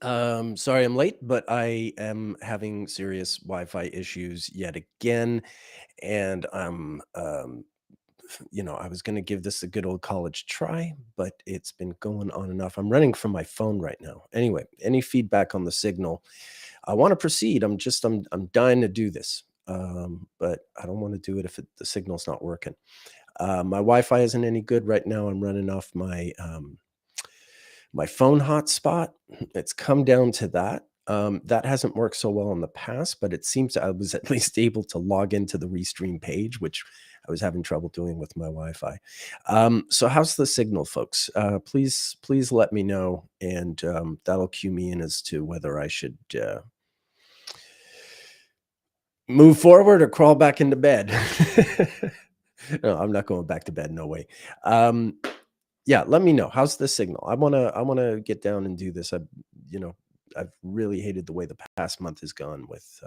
Sorry I'm late, but I am having serious Wi-Fi issues yet again, and I was gonna give this a good old college try, but it's been going on and off. I'm running from my phone right now. Anyway, any feedback on the signal? I want to proceed. I'm dying to do this, but I don't want to do it if the signal's not working. My Wi-Fi isn't any good right now. I'm running off my phone hotspot. It's come down to that. That hasn't worked so well in the past, but it seems I was at least able to log into the Restream page, which I was having trouble doing with my Wi-Fi. So how's the signal, folks? Please let me know, and that'll cue me in as to whether I should move forward or crawl back into bed. No, I'm not going back to bed. No way. Yeah, let me know. How's the signal? I wanna get down and do this. You know, I've really hated the way the past month has gone with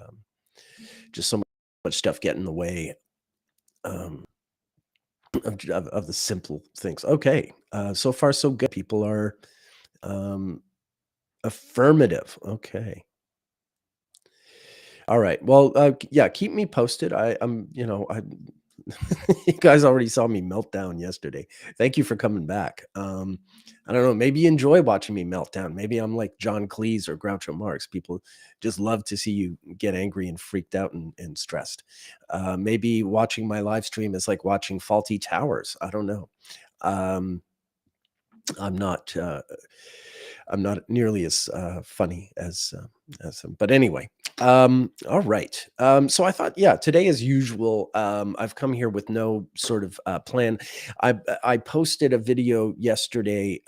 just so much stuff getting in the way um, of the simple things. Okay, so far so good. People are um, affirmative. Okay. All right. Well, yeah, keep me posted. I you guys already saw me melt down yesterday. Thank you for coming back. I don't know, maybe you enjoy watching me melt down. Maybe I'm like John Cleese or Groucho Marx. People just love to see you get angry and freaked out and stressed. Maybe watching my live stream is like watching Faulty Towers. I don't know. Um, I'm not. I'm not nearly as funny as him. But anyway, all right. So I thought, yeah, today as usual, I've come here with no sort of plan. I posted a video yesterday.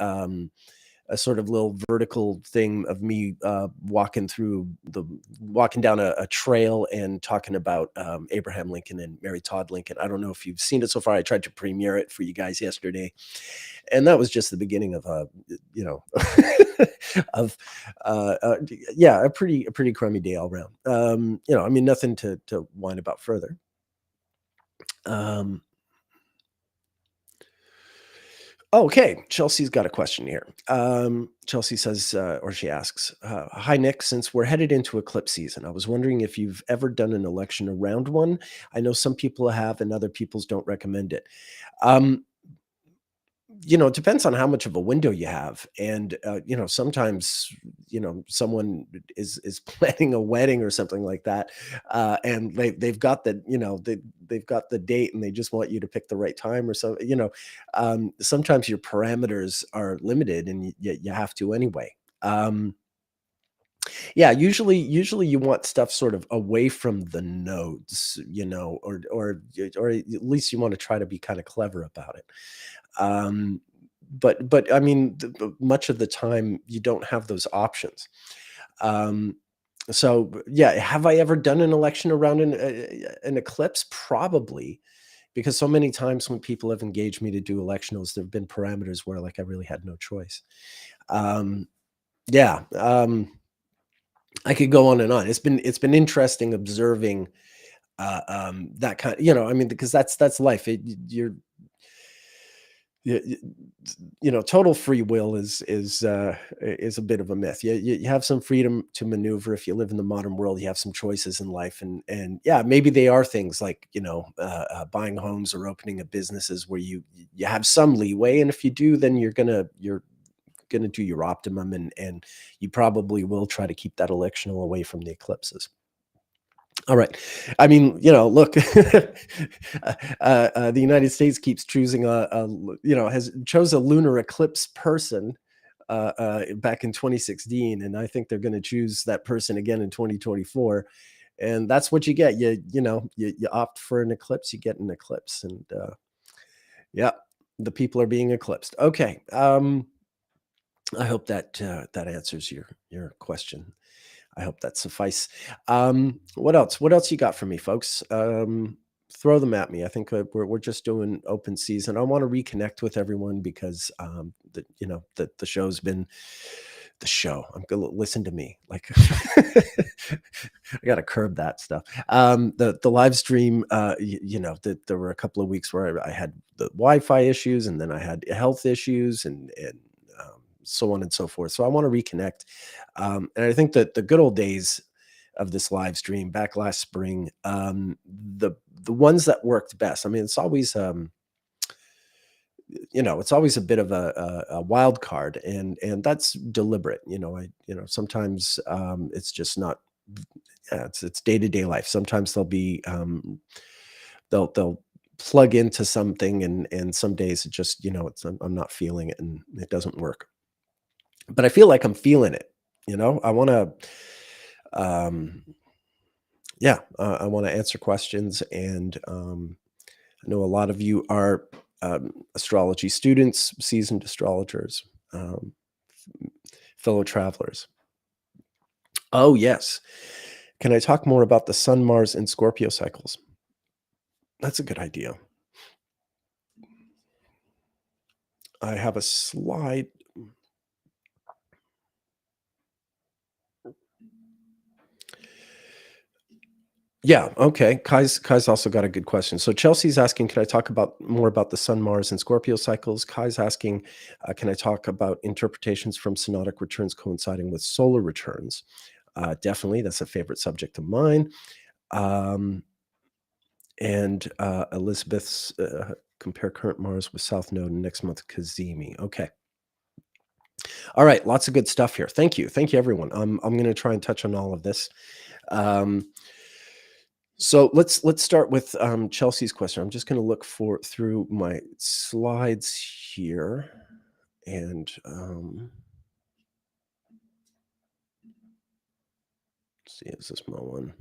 A sort of little vertical thing of me walking down a trail and talking about Abraham Lincoln and Mary Todd Lincoln. I don't know if you've seen it so far. I tried to premiere it for you guys yesterday, and that was just the beginning of you know of yeah, a pretty crummy day all around. I mean, nothing to whine about further. um Okay, Chelsea's got a question here. Chelsea says, or she asks, "Hi Nick, since we're headed into eclipse season, I was wondering if you've ever done an election around one. I know some people have, and other people's don't recommend it." Um, it depends on how much of a window you have, and sometimes someone is planning a wedding or something like that, and they've got they've got the date, and they just want you to pick the right time or so. Sometimes your parameters are limited, and you have to anyway. Yeah, usually you want stuff sort of away from the nodes, or at least you want to try to be kind of clever about it. Um, but I mean, much of the time you don't have those options. Um, yeah, have I ever done an election around an eclipse? Probably, because so many times when people have engaged me to do electionals, there have been parameters where like I really had no choice. Um, yeah, I could go on and on. It's been interesting observing that kind. I mean, because that's life. You're total free will is a bit of a myth. You have some freedom to maneuver. If you live in the modern world, you have some choices in life, and yeah, maybe they are things like buying homes or opening a businesses where you have some leeway, and if you do, then you're gonna do your optimum, and you probably will try to keep that electional away from the eclipses. All right. I mean, look, the United States keeps choosing has chose a lunar eclipse person back in 2016, and I think they're going to choose that person again in 2024, and that's what you get. You opt for an eclipse, you get an eclipse, and yeah, the people are being eclipsed. Okay. I hope that answers your question. I hope that suffice. What else? What else you got for me, folks? Throw them at me. I think we're just doing open season. I want to reconnect with everyone because the show's been the show. I'm gonna listen to me. Like I got to curb that stuff. The live stream. There were a couple of weeks where I had the Wi-Fi issues, and then I had health issues, and so on and so forth. So I want to reconnect. And I think that the good old days of this live stream back last spring, the ones that worked best. I mean, it's always it's always a bit of a wild card, and that's deliberate. Sometimes it's just not. Yeah, it's day-to-day life. Sometimes they'll be they'll plug into something, and some days it just I'm not feeling it and it doesn't work. But I feel like I'm feeling it. I want to I want to answer questions, and I know a lot of you are astrology students, seasoned astrologers, um, fellow travelers. Oh, yes. Can I talk more about the Sun, Mars, and Scorpio cycles? That's a good idea. I have a slide. Yeah, okay. Kai's also got a good question. So Chelsea's asking, can I talk about more about the Sun, Mars, and Scorpio cycles? Kai's asking, can I talk about interpretations from Synotic returns coinciding with solar returns? Definitely, that's a favorite subject of mine. And Elizabeth's compare current Mars with South Node next month Kazemi. Okay. All right, lots of good stuff here. Thank you, everyone. I'm going to try and touch on all of this. So let's start with Chelsea's question. I'm just going to look through my slides here, and see, is this my one?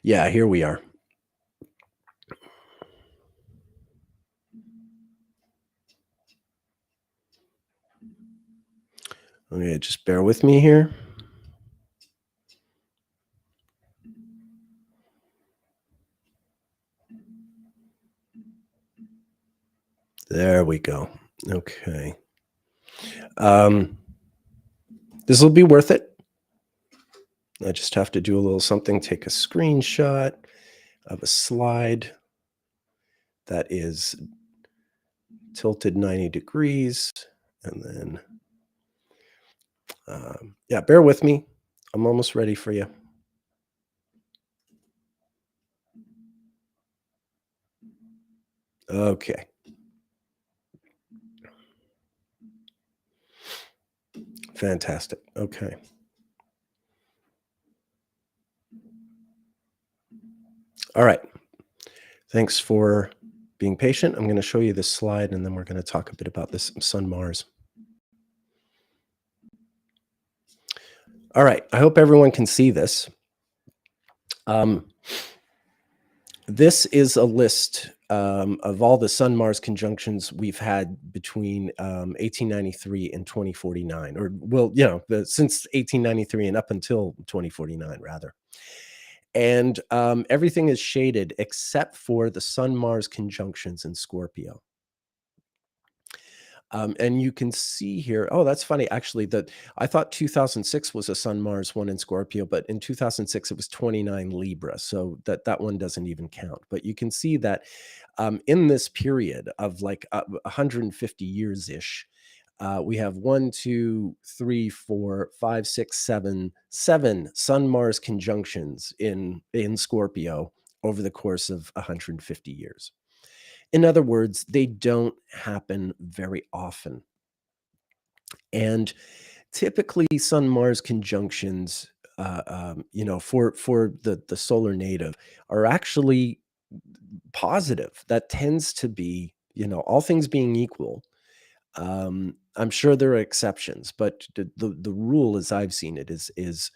Yeah, here we are. Okay, just bear with me here. There we go. Okay. This will be worth it. I just have to do a little something, take a screenshot of a slide that is tilted 90 degrees, and then, yeah, bear with me. I'm almost ready for you. Okay. Fantastic. Okay. All right. Thanks for being patient. I'm going to show you this slide, and then we're going to talk a bit about this Sun, Mars. All right. I hope everyone can see this. This is a list of all the Sun, Mars conjunctions we've had between 1893 and 2049, or since 1893 and up until 2049, rather. And everything is shaded except for the Sun, Mars conjunctions in Scorpio. And you can see here, oh, that's funny. Actually, that I thought 2006 was a Sun, Mars one in Scorpio, but in 2006 it was 29 Libra. So that one doesn't even count. But you can see that in this period of like 150 years ish, we have 1, 2, 3, 4, 5, 6, 7 Sun, Mars conjunctions in Scorpio over the course of 150 years. In other words, they don't happen very often. And typically Sun, Mars conjunctions, for the solar native are actually positive. That tends to be, all things being equal. I'm sure there are exceptions, but the rule, as I've seen it, is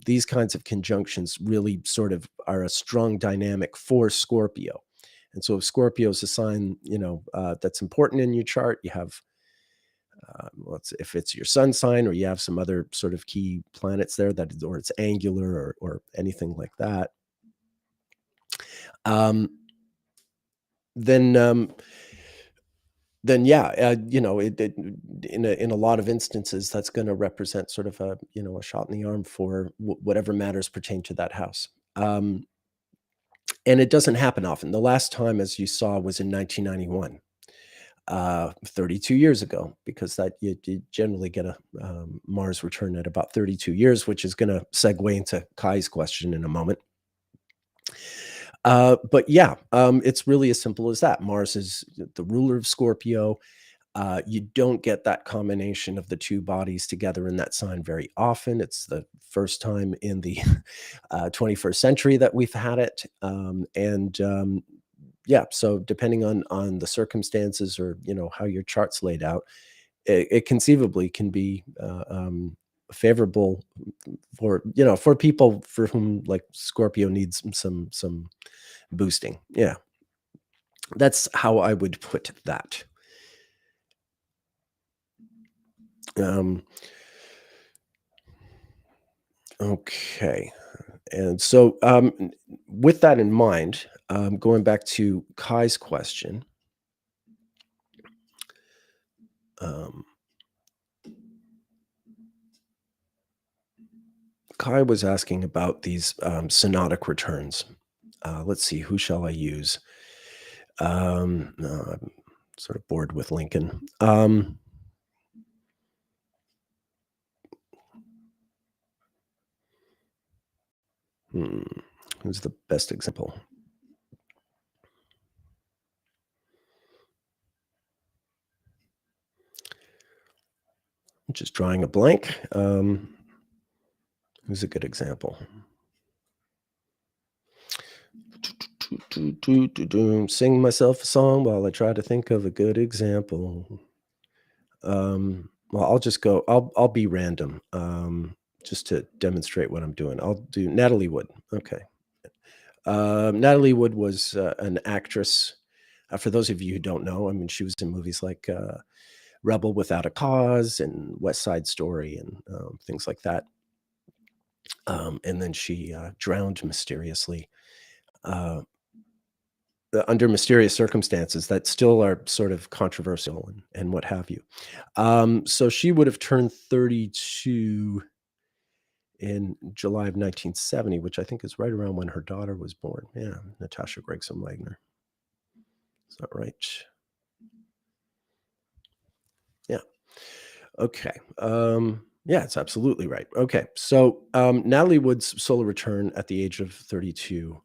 these kinds of conjunctions really sort of are a strong dynamic for Scorpio. And so if Scorpio is a sign, that's important in your chart, you have, if it's your sun sign, or you have some other sort of key planets there or it's angular or anything like that, then then yeah, in a lot of instances, that's going to represent sort of a shot in the arm for whatever matters pertain to that house. And it doesn't happen often. The last time, as you saw, was in 1991, 32 years ago, because that you generally get a Mars return at about 32 years, which is going to segue into Kai's question in a moment. But yeah, it's really as simple as that. Mars is the ruler of Scorpio. You don't get that combination of the two bodies together in that sign very often. It's the first time in the 21st century that we've had it. Yeah, so depending on the circumstances, or how your chart's laid out, it conceivably can be favorable for people for whom, like, Scorpio needs some boosting. Yeah, that's how I would put that. Um, okay. And so, with that in mind, going back to Kai's question, um, Kai was asking about these Synotic returns. Let's see, who shall I use? No, I'm sort of bored with Lincoln. Who's the best example? Just drawing a blank. Who's a good example? Sing myself a song while I try to think of a good example. Well, I'll just go. I'll be random, just to demonstrate what I'm doing. I'll do Natalie Wood. Okay. Natalie Wood was an actress. For those of you who don't know, I mean, she was in movies like Rebel Without a Cause and West Side Story and things like that. And then she drowned mysteriously under mysterious circumstances that still are sort of controversial and what have you. So she would have turned 32 in July of 1970, which I think is right around when her daughter was born. Yeah, Natasha Gregson Wagner. Is that right? Yeah. Okay. Yeah, it's absolutely right. Okay. So Natalie Wood's solar return at the age of 32.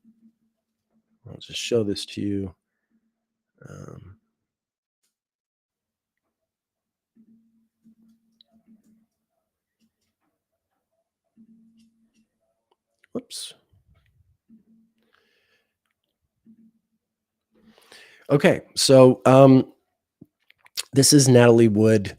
I'll just show this to you. Um, whoops. Okay. So this is Natalie Wood.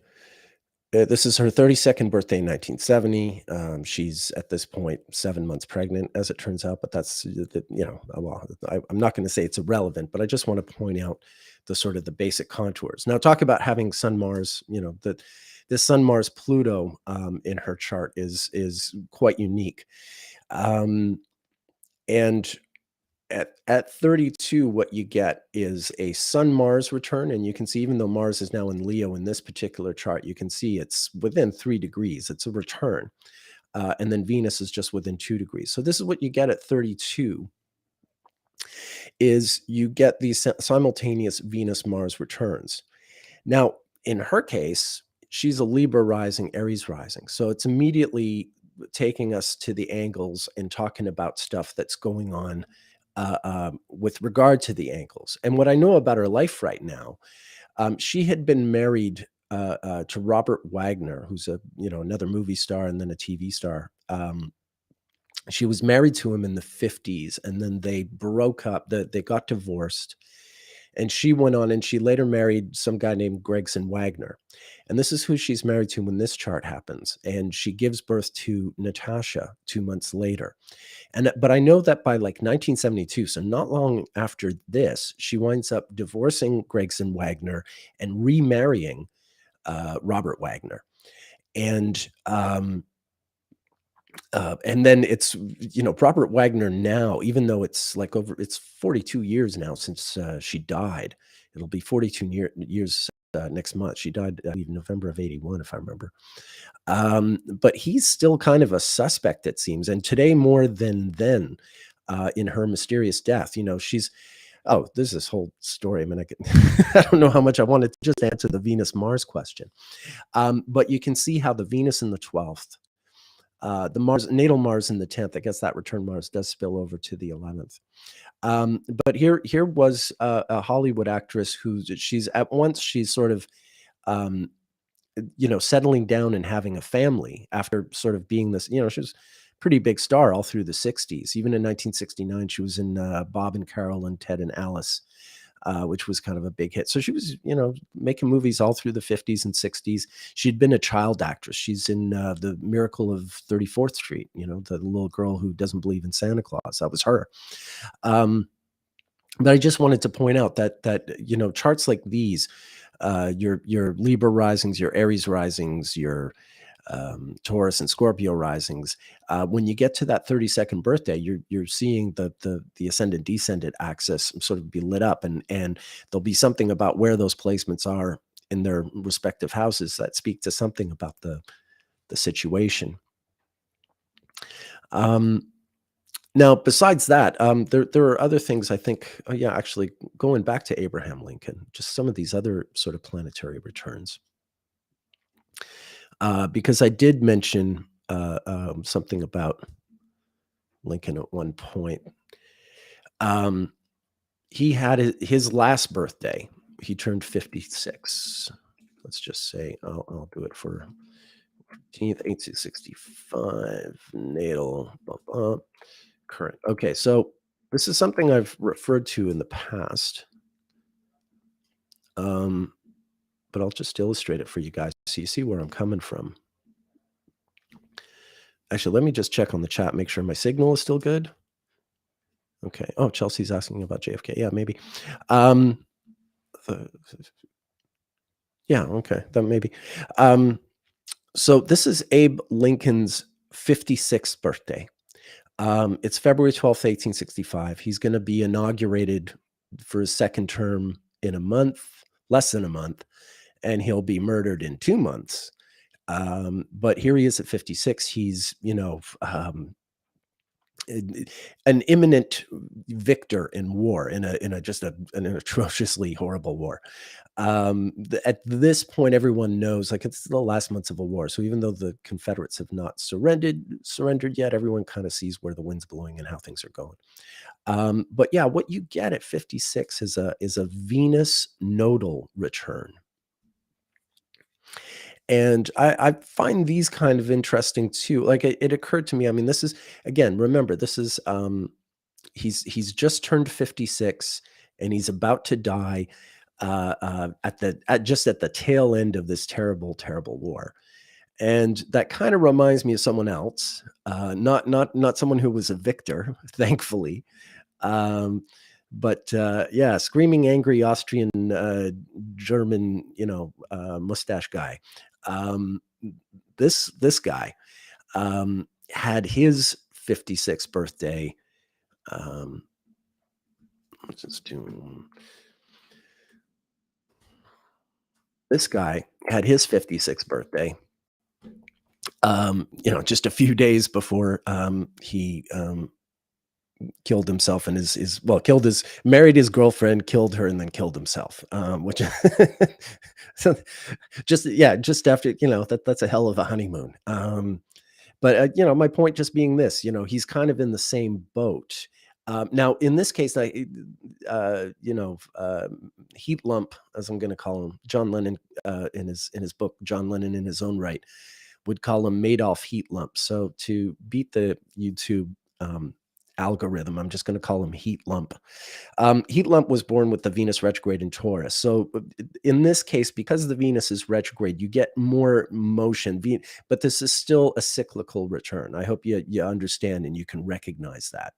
This is her 32nd birthday in 1970. She's at this point 7 months pregnant, as it turns out, but that's, well, I'm not going to say it's irrelevant, but I just want to point out the sort of the basic contours. Now, talk about having Sun Mars, that this Sun Mars Pluto in her chart is quite unique. And at 32, what you get is a Sun Mars return. And you can see, even though Mars is now in Leo in this particular chart, you can see it's within 3 degrees. It's a return. And then Venus is just within 2 degrees. So this is what you get at 32, is you get these simultaneous Venus-Mars returns. Now, in her case, she's a Libra rising, Aries rising. So it's immediately taking us to the angles and talking about stuff that's going on with regard to the angles. And what I know about her life right now, she had been married to Robert Wagner, who's another movie star and then a TV star. She was married to him in the 50s, and then they broke up. They got divorced, and she went on and she later married some guy named Gregson Wagner. And this is who she's married to when this chart happens. And she gives birth to Natasha 2 months later. But I know that by like 1972, so not long after this, she winds up divorcing Gregson Wagner and remarrying Robert Wagner. And then it's, Robert Wagner now, even though it's 42 years now since she died. It'll be 42 years next month. She died in November of 81, if I remember. But he's still kind of a suspect, it seems. And today more than then, in her mysterious death, she's, oh, there's this whole story. I mean, I don't know how much I wanted to just answer the Venus Mars question. But you can see how the Venus in the 12th, the Mars, natal Mars in the 10th, I guess that return Mars does spill over to the 11th. But here was a Hollywood actress she's sort of, um, settling down and having a family after sort of being this, she was a pretty big star all through the 60s. Even in 1969, she was in Bob and Carol and Ted and Alice, which was kind of a big hit. So she was, making movies all through the 50s and 60s. She'd been a child actress. She's in The Miracle of 34th Street, the little girl who doesn't believe in Santa Claus. That was her. But I just wanted to point out that charts like these, your Libra risings, your Aries risings, your Taurus and Scorpio risings, when you get to that 32nd birthday, you're seeing the ascendant descendant axis sort of be lit up, and there'll be something about where those placements are in their respective houses that speak to something about the situation. Now, besides that, there are other things I think, actually going back to Abraham Lincoln, just some of these other sort of planetary returns. Because I did mention something about Lincoln at one point. He had his last birthday. He turned 56. Let's just say, I'll do it for 15th, 1865, natal, blah, blah. Current. Okay, so this is something I've referred to in the past, but I'll just illustrate it for you guys so you see where I'm coming from. Actually, let me just check on the chat, make sure my signal is still good. Okay. Oh, Chelsea's asking about JFK. Yeah, maybe. Yeah, okay, then maybe. So this is Abe Lincoln's 56th birthday. It's February 12th, 1865. He's going to be inaugurated for his second term in a month, less than a month, and he'll be murdered in 2 months. But here he is at 56. He's, an imminent victor in war, in an atrociously horrible war. At this point, everyone knows, like, it's the last months of a war. So even though the Confederates have not surrendered yet, everyone kind of sees where the wind's blowing and how things are going. But yeah, what you get at 56 is a Venus nodal return. And I find these kind of interesting too. Like, it occurred to me, I mean, this is, again, remember, this is, he's just turned 56 and he's about to die at the tail end of this terrible, terrible war. And that kind of reminds me of someone else, not someone who was a victor, thankfully. But yeah, screaming, angry Austrian, German, mustache guy. This guy had his 56th birthday. Let's just do. This guy had his 56th birthday. Just a few days before he killed himself and married his girlfriend, killed her, and then killed himself. Which so just after, that's a hell of a honeymoon. But my point just being this, he's kind of in the same boat. Now, in this case, Heat Lump, as I'm going to call him, John Lennon, in his book, John Lennon in His Own Right, would call him Madoff Heat Lump. So to beat the YouTube algorithm, I'm just going to call him Heat Lump. Heat Lump was born with the Venus retrograde in Taurus. So in this case, because the Venus is retrograde, you get more motion, but this is still a cyclical return. I hope you understand and you can recognize that.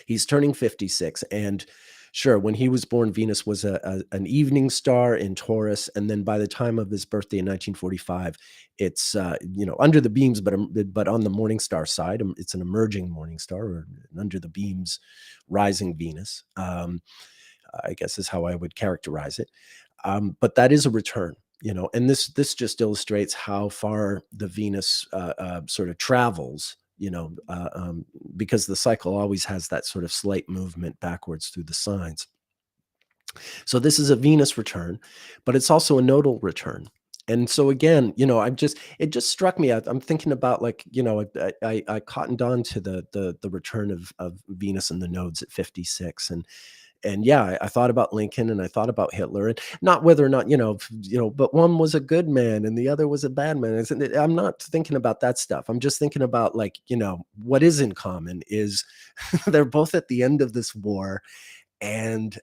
He's turning 56, and sure, when he was born, Venus was an evening star in Taurus, and then by the time of his birthday in 1945, it's under the beams, but on the morning star side, it's an emerging morning star, or under the beams, rising Venus. I guess is how I would characterize it. But that is a return, and this just illustrates how far the Venus sort of travels, because the cycle always has that sort of slight movement backwards through the signs. So this is a Venus return, but it's also a nodal return. And so again, it just struck me. I'm thinking about, like, I cottoned on to the return of Venus and the nodes at 56, and yeah, I thought about Lincoln and I thought about Hitler, and not whether or not, but one was a good man and the other was a bad man. I'm not thinking about that stuff. I'm just thinking about, like, what is in common is they're both at the end of this war, and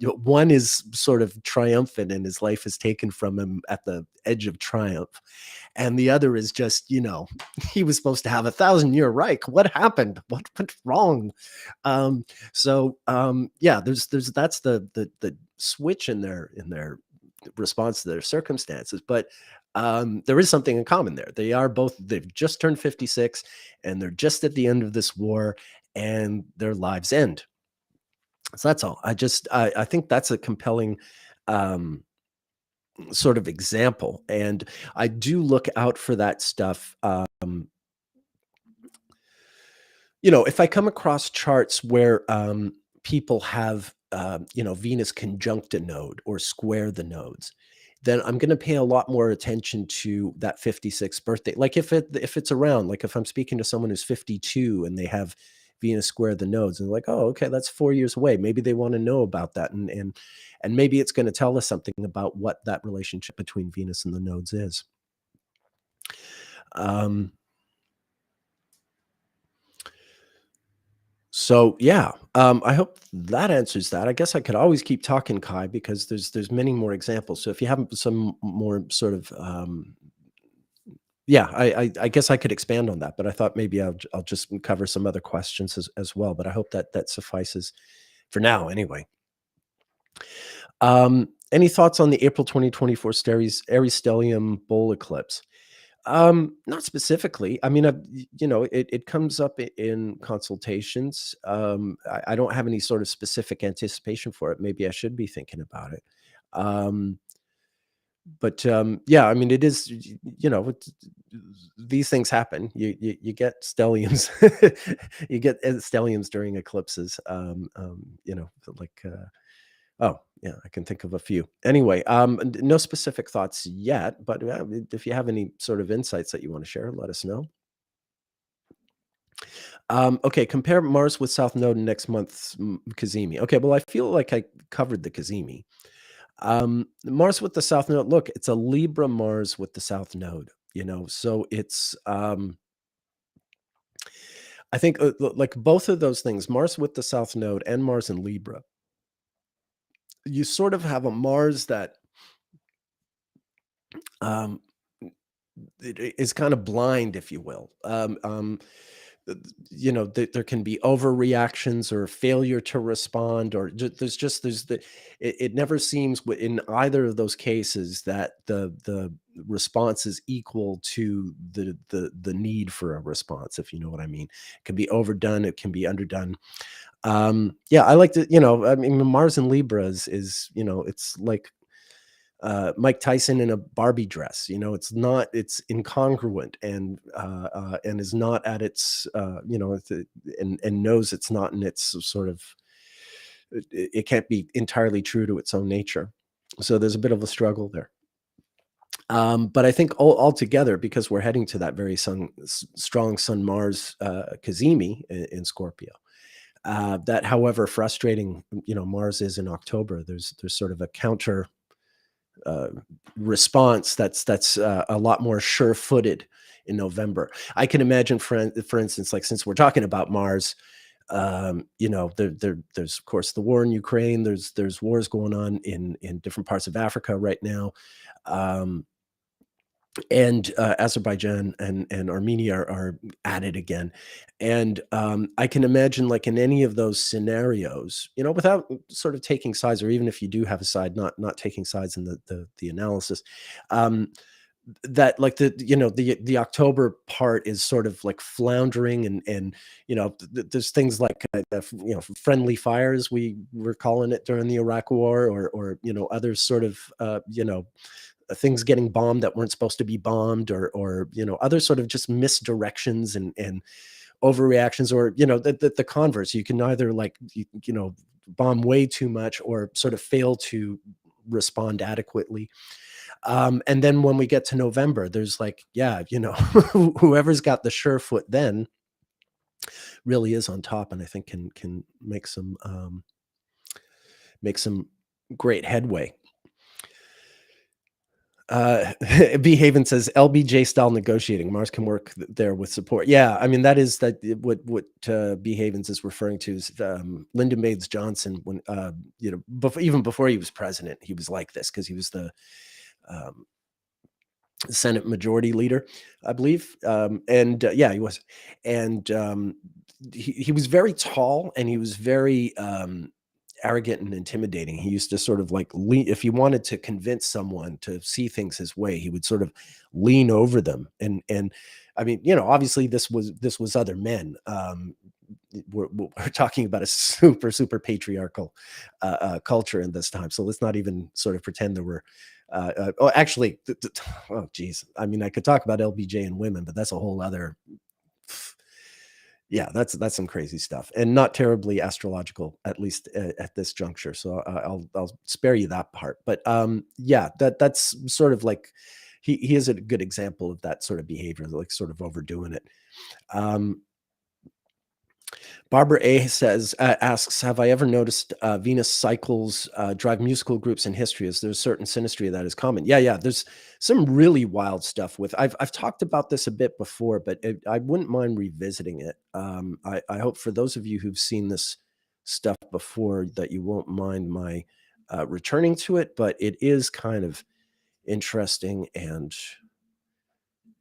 one is sort of triumphant and his life is taken from him at the edge of triumph, and the other is just, he was supposed to have 1,000-year Reich. What happened? What went wrong? Yeah, there's that's the switch in their response to their circumstances, but there is something in common there. They've just turned 56 and they're just at the end of this war, and their lives end. So that's all. I think that's a compelling um, sort of example, and I do look out for that stuff. If I come across charts where people have Venus conjunct a node or square the nodes, then I'm going to pay a lot more attention to that 56th birthday. Like if it's around, like if I'm speaking to someone who's 52 and they have Venus square the nodes, and like, oh, okay, that's 4 years away. Maybe they want to know about that, and maybe it's going to tell us something about what that relationship between Venus and the nodes is. Um, So yeah, I hope that answers that. I guess I could always keep talking, Kai, because there's many more examples. So if you have some more sort of yeah, I guess I could expand on that, but I thought maybe I'll just cover some other questions as well. But I hope that suffices for now, anyway. Any thoughts on the April 2024 Aries stellium bowl eclipse? Not specifically. I mean, it comes up in consultations. I don't have any sort of specific anticipation for it. Maybe I should be thinking about it. Um, but yeah, I mean, it is, these things happen. You get stelliums, you get stelliums during eclipses. Like, oh, yeah, I can think of a few. Anyway, no specific thoughts yet, but if you have any sort of insights that you want to share, let us know. Okay, compare Mars with South Node in next month's Cazimi. Okay, well, I feel like I covered the Cazimi. Mars with the South Node. Look, it's a Libra Mars with the South Node. So it's. I think like both of those things, Mars with the South Node and Mars in Libra. You sort of have a Mars that um, is kind of blind, if you will. There can be overreactions or failure to respond, or it never seems in either of those cases that the response is equal to the need for a response, if you know what I mean. It can be overdone, it can be underdone. Yeah, I like to, I mean, Mars and Libra is it's like Mike Tyson in a Barbie dress. It's incongruent and is not at its, and knows it's not in its sort of, it can't be entirely true to its own nature. So there's a bit of a struggle there. But I think altogether, because we're heading to that very strong Sun Mars Cazimi in Scorpio, that however frustrating, Mars is in October, there's sort of a counter response that's a lot more sure-footed in November. I can imagine, for instance, like, since we're talking about Mars, there's of course the war in Ukraine. There's wars going on in different parts of Africa right now. Um, and Azerbaijan and Armenia are at it again. And I can imagine, like, in any of those scenarios, without sort of taking sides, or even if you do have a side, not taking sides in the analysis, um, that like the October part is sort of like floundering, and there's things like friendly fires, we were calling it during the Iraq War, or other sort of things getting bombed that weren't supposed to be bombed, or other sort of just misdirections and overreactions, or the converse. You can either like bomb way too much or sort of fail to respond adequately. And then when we get to November, there's like, yeah, whoever's got the sure foot then really is on top, and I think can make some great headway. B Haven says LBJ style negotiating. Mars can work there with support. Yeah, I mean that what B Havens is referring to is Lyndon Baines Johnson, when even before he was president, he was like this, because he was the um, Senate Majority Leader, I believe. And yeah, he was, and he was very tall, and he was very arrogant and intimidating. He used to sort of like lean, if he wanted to convince someone to see things his way, he would sort of lean over them. And I mean, obviously this was other men. We're talking about a super patriarchal culture in this time. So let's not even sort of pretend there were. Oh, actually, oh geez. I mean, I could talk about LBJ and women, but that's a whole other. Yeah, that's some crazy stuff, and not terribly astrological, at least at this juncture. So I'll spare you that part. But yeah, that's sort of like he is a good example of that sort of behavior, like sort of overdoing it. Barbara A says, asks, have I ever noticed Venus cycles drive musical groups in history? Is there a certain synastry that is common? Yeah. There's some really wild stuff with. I've talked about this a bit before, but I wouldn't mind revisiting it. I hope for those of you who've seen this stuff before that you won't mind my returning to it. But it is kind of interesting, and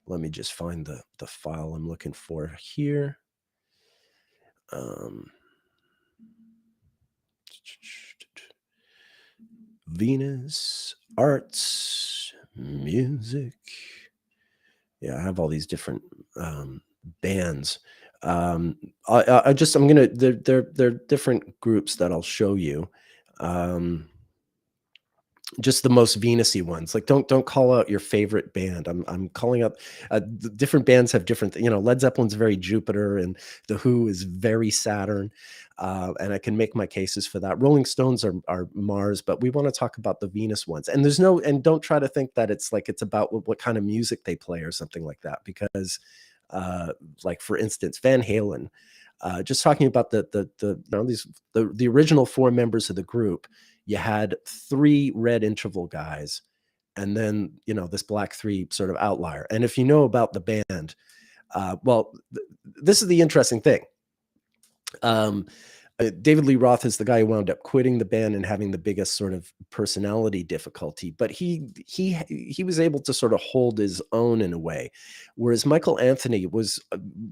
let me just find the file I'm looking for here. Venus, arts, music. Yeah, I have all these different bands. I'm gonna, they're different groups that I'll show you. Just the most Venus-y ones. Like, don't call out your favorite band. I'm calling out different bands have different. Led Zeppelin's very Jupiter, and the Who is very Saturn, and I can make my cases for that. Rolling Stones are Mars, but we want to talk about the Venus ones. And don't try to think that it's about what kind of music they play or something like that, because like for instance, Van Halen. Just talking about the original four members of the group. You had three red interval guys, and then this black three sort of outlier. And if you know about the band, this is the interesting thing. David Lee Roth is the guy who wound up quitting the band and having the biggest sort of personality difficulty, but he was able to sort of hold his own in a way, whereas Michael Anthony was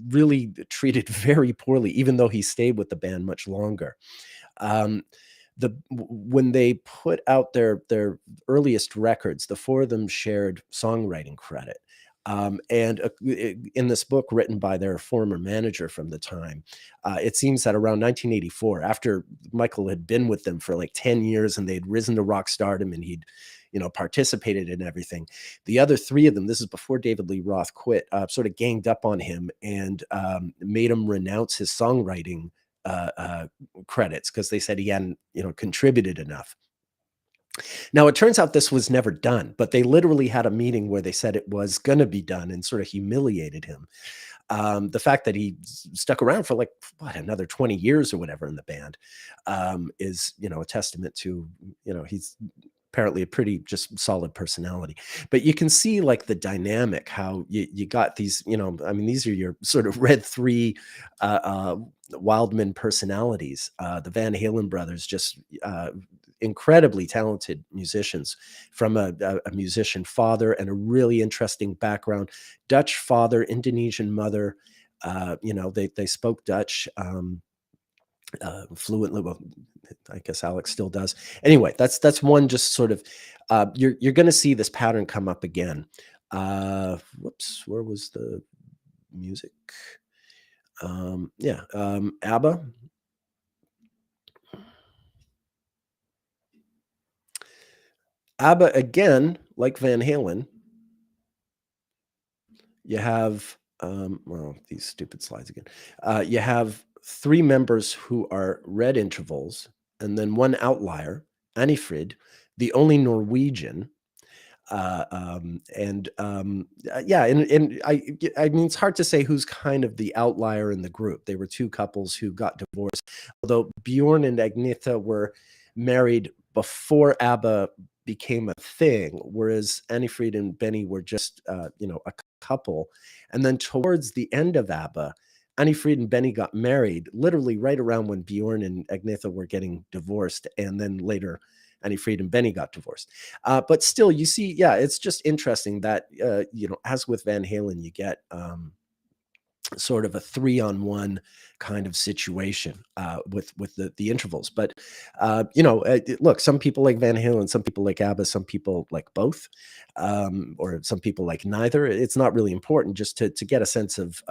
really treated very poorly, even though he stayed with the band much longer. When they put out their earliest records, the four of them shared songwriting credit. And in this book written by their former manager from the time, it seems that around 1984, after Michael had been with them for like 10 years and they'd risen to rock stardom and he'd participated in everything, the other three of them, this is before David Lee Roth quit, sort of ganged up on him and made him renounce his songwriting credits, because they said he hadn't contributed enough. Now, it turns out this was never done, but they literally had a meeting where they said it was going to be done and sort of humiliated him. The fact that he stuck around for like another 20 years or whatever in the band is a testament to he's apparently a pretty just solid personality. But you can see like the dynamic, how you got these, I mean, these are your sort of red three Wildman personalities. The Van Halen brothers, just incredibly talented musicians, from a musician father and a really interesting background. Dutch father, Indonesian mother. They spoke Dutch fluently. Well, I guess Alex still does. Anyway, that's one just sort of you're going to see this pattern come up again. Whoops, where was the music? Yeah, ABBA. ABBA, again, like Van Halen, you have, well, these stupid slides again. You have 3 members who are red intervals, and then 1 outlier, Anifrid, the only Norwegian. Yeah, and I mean, it's hard to say who's kind of the outlier in the group. They were 2 couples who got divorced, although Bjorn and Agnetha were married before ABBA became a thing, whereas Anifrid and Benny were just, a couple. And then towards the end of ABBA, Anifrid and Benny got married literally right around when Bjorn and Agnetha were getting divorced, and then later Anifrid and Benny got divorced. But still, you see, yeah, it's just interesting that, as with Van Halen, you get sort of a 3-on-1 kind of situation with the intervals. But look, some people like Van Halen, some people like ABBA, some people like both, or some people like neither. It's not really important, just to get a sense of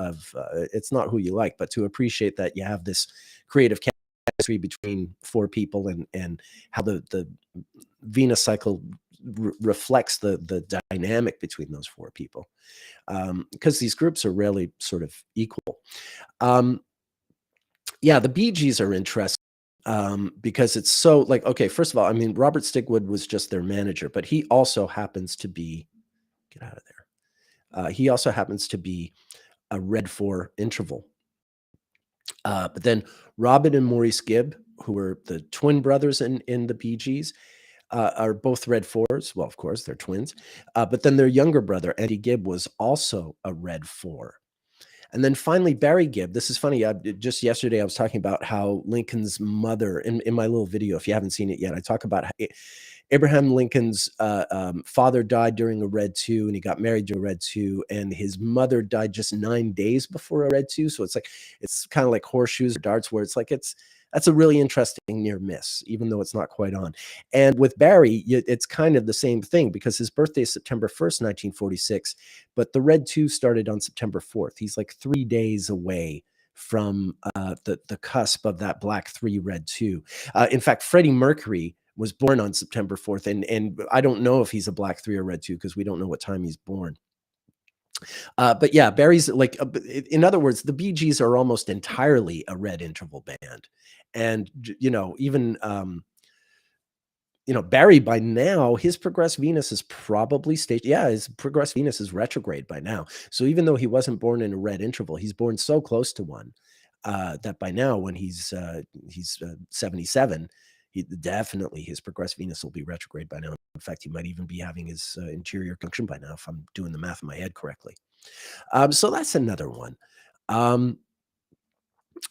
it's not who you like, but to appreciate that you have this creative chemistry between 4 people, and how the Venus cycle reflects the dynamic between those 4 people, because these groups are rarely sort of equal. Yeah, the Bee Gees are interesting, because it's so, like, okay, first of all, I mean, Robert Stigwood was just their manager, but he also happens to be, get out of there. He also happens to be a red 4 interval. But then Robin and Maurice Gibb, who were the twin brothers in the Bee Gees, are both red 4s. Well, of course, they're twins. But then their younger brother, Andy Gibb, was also a red 4. And then finally, Barry Gibb. This is funny. Just yesterday, I was talking about how Lincoln's mother, in my little video, if you haven't seen it yet, I talk about how Abraham Lincoln's father died during a red 2, and he got married to a red 2, and his mother died just 9 days before a red 2. So it's kind of like horseshoes or darts, where that's a really interesting near miss, even though it's not quite on. And with Barry, it's kind of the same thing, because his birthday is September 1st, 1946, but the red 2 started on September 4th. He's like 3 days away from the cusp of that black 3 red 2. In fact, Freddie Mercury was born on September 4th, and I don't know if he's a black 3 or red 2, because we don't know what time he's born. But yeah, Barry's like, in other words, the Bee Gees are almost entirely a red interval band. And, even, Barry, by now, his progressed Venus is probably his progressed Venus is retrograde by now. So even though he wasn't born in a red interval, he's born so close to one, that by now, when he's 77, definitely his progressed Venus will be retrograde by now. In fact, he might even be having his interior conjunction by now, if I'm doing the math in my head correctly. So that's another one.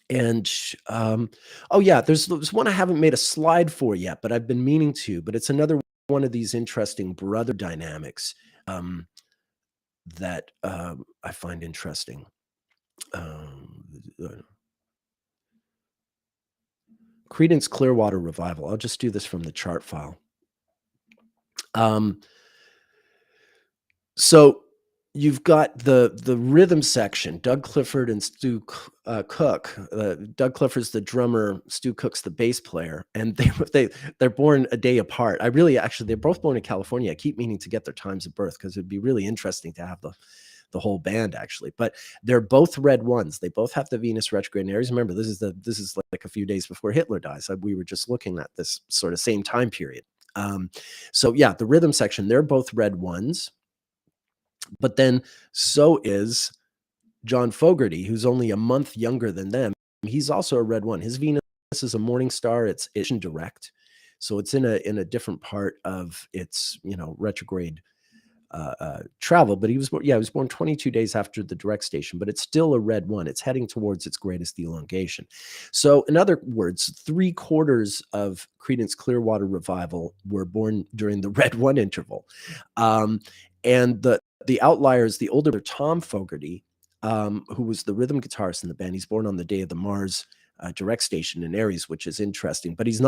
And oh yeah, there's one I haven't made a slide for yet, but I've been meaning to. But it's another one of these interesting brother dynamics, that I find interesting. Creedence Clearwater Revival. I'll just do this from the chart file. So you've got the rhythm section, Doug Clifford and Stu Cook. Doug Clifford's the drummer, Stu Cook's the bass player, and they're born a day apart. They're both born in California. I keep meaning to get their times of birth, because it'd be really interesting to have the whole band, actually. But they're both red 1s. They both have the Venus retrograde in Aries. Remember, this is like a few days before Hitler dies. We were just looking at this sort of same time period. So yeah, the rhythm section, they're both red 1s. But then so is John Fogerty, who's only a month younger than them. He's also a red 1. His Venus is a morning star. It's direct, so it's in a different part of its retrograde travel. But he was born 22 days after the direct station, but it's still a red 1. It's heading towards its greatest elongation. So in other words, 3/4 of Creedence Clearwater Revival were born during the red 1 interval, and the outlier is the older Tom Fogerty, who was the rhythm guitarist in the band. He's born on the day of the Mars direct station in Aries, which is interesting. But he's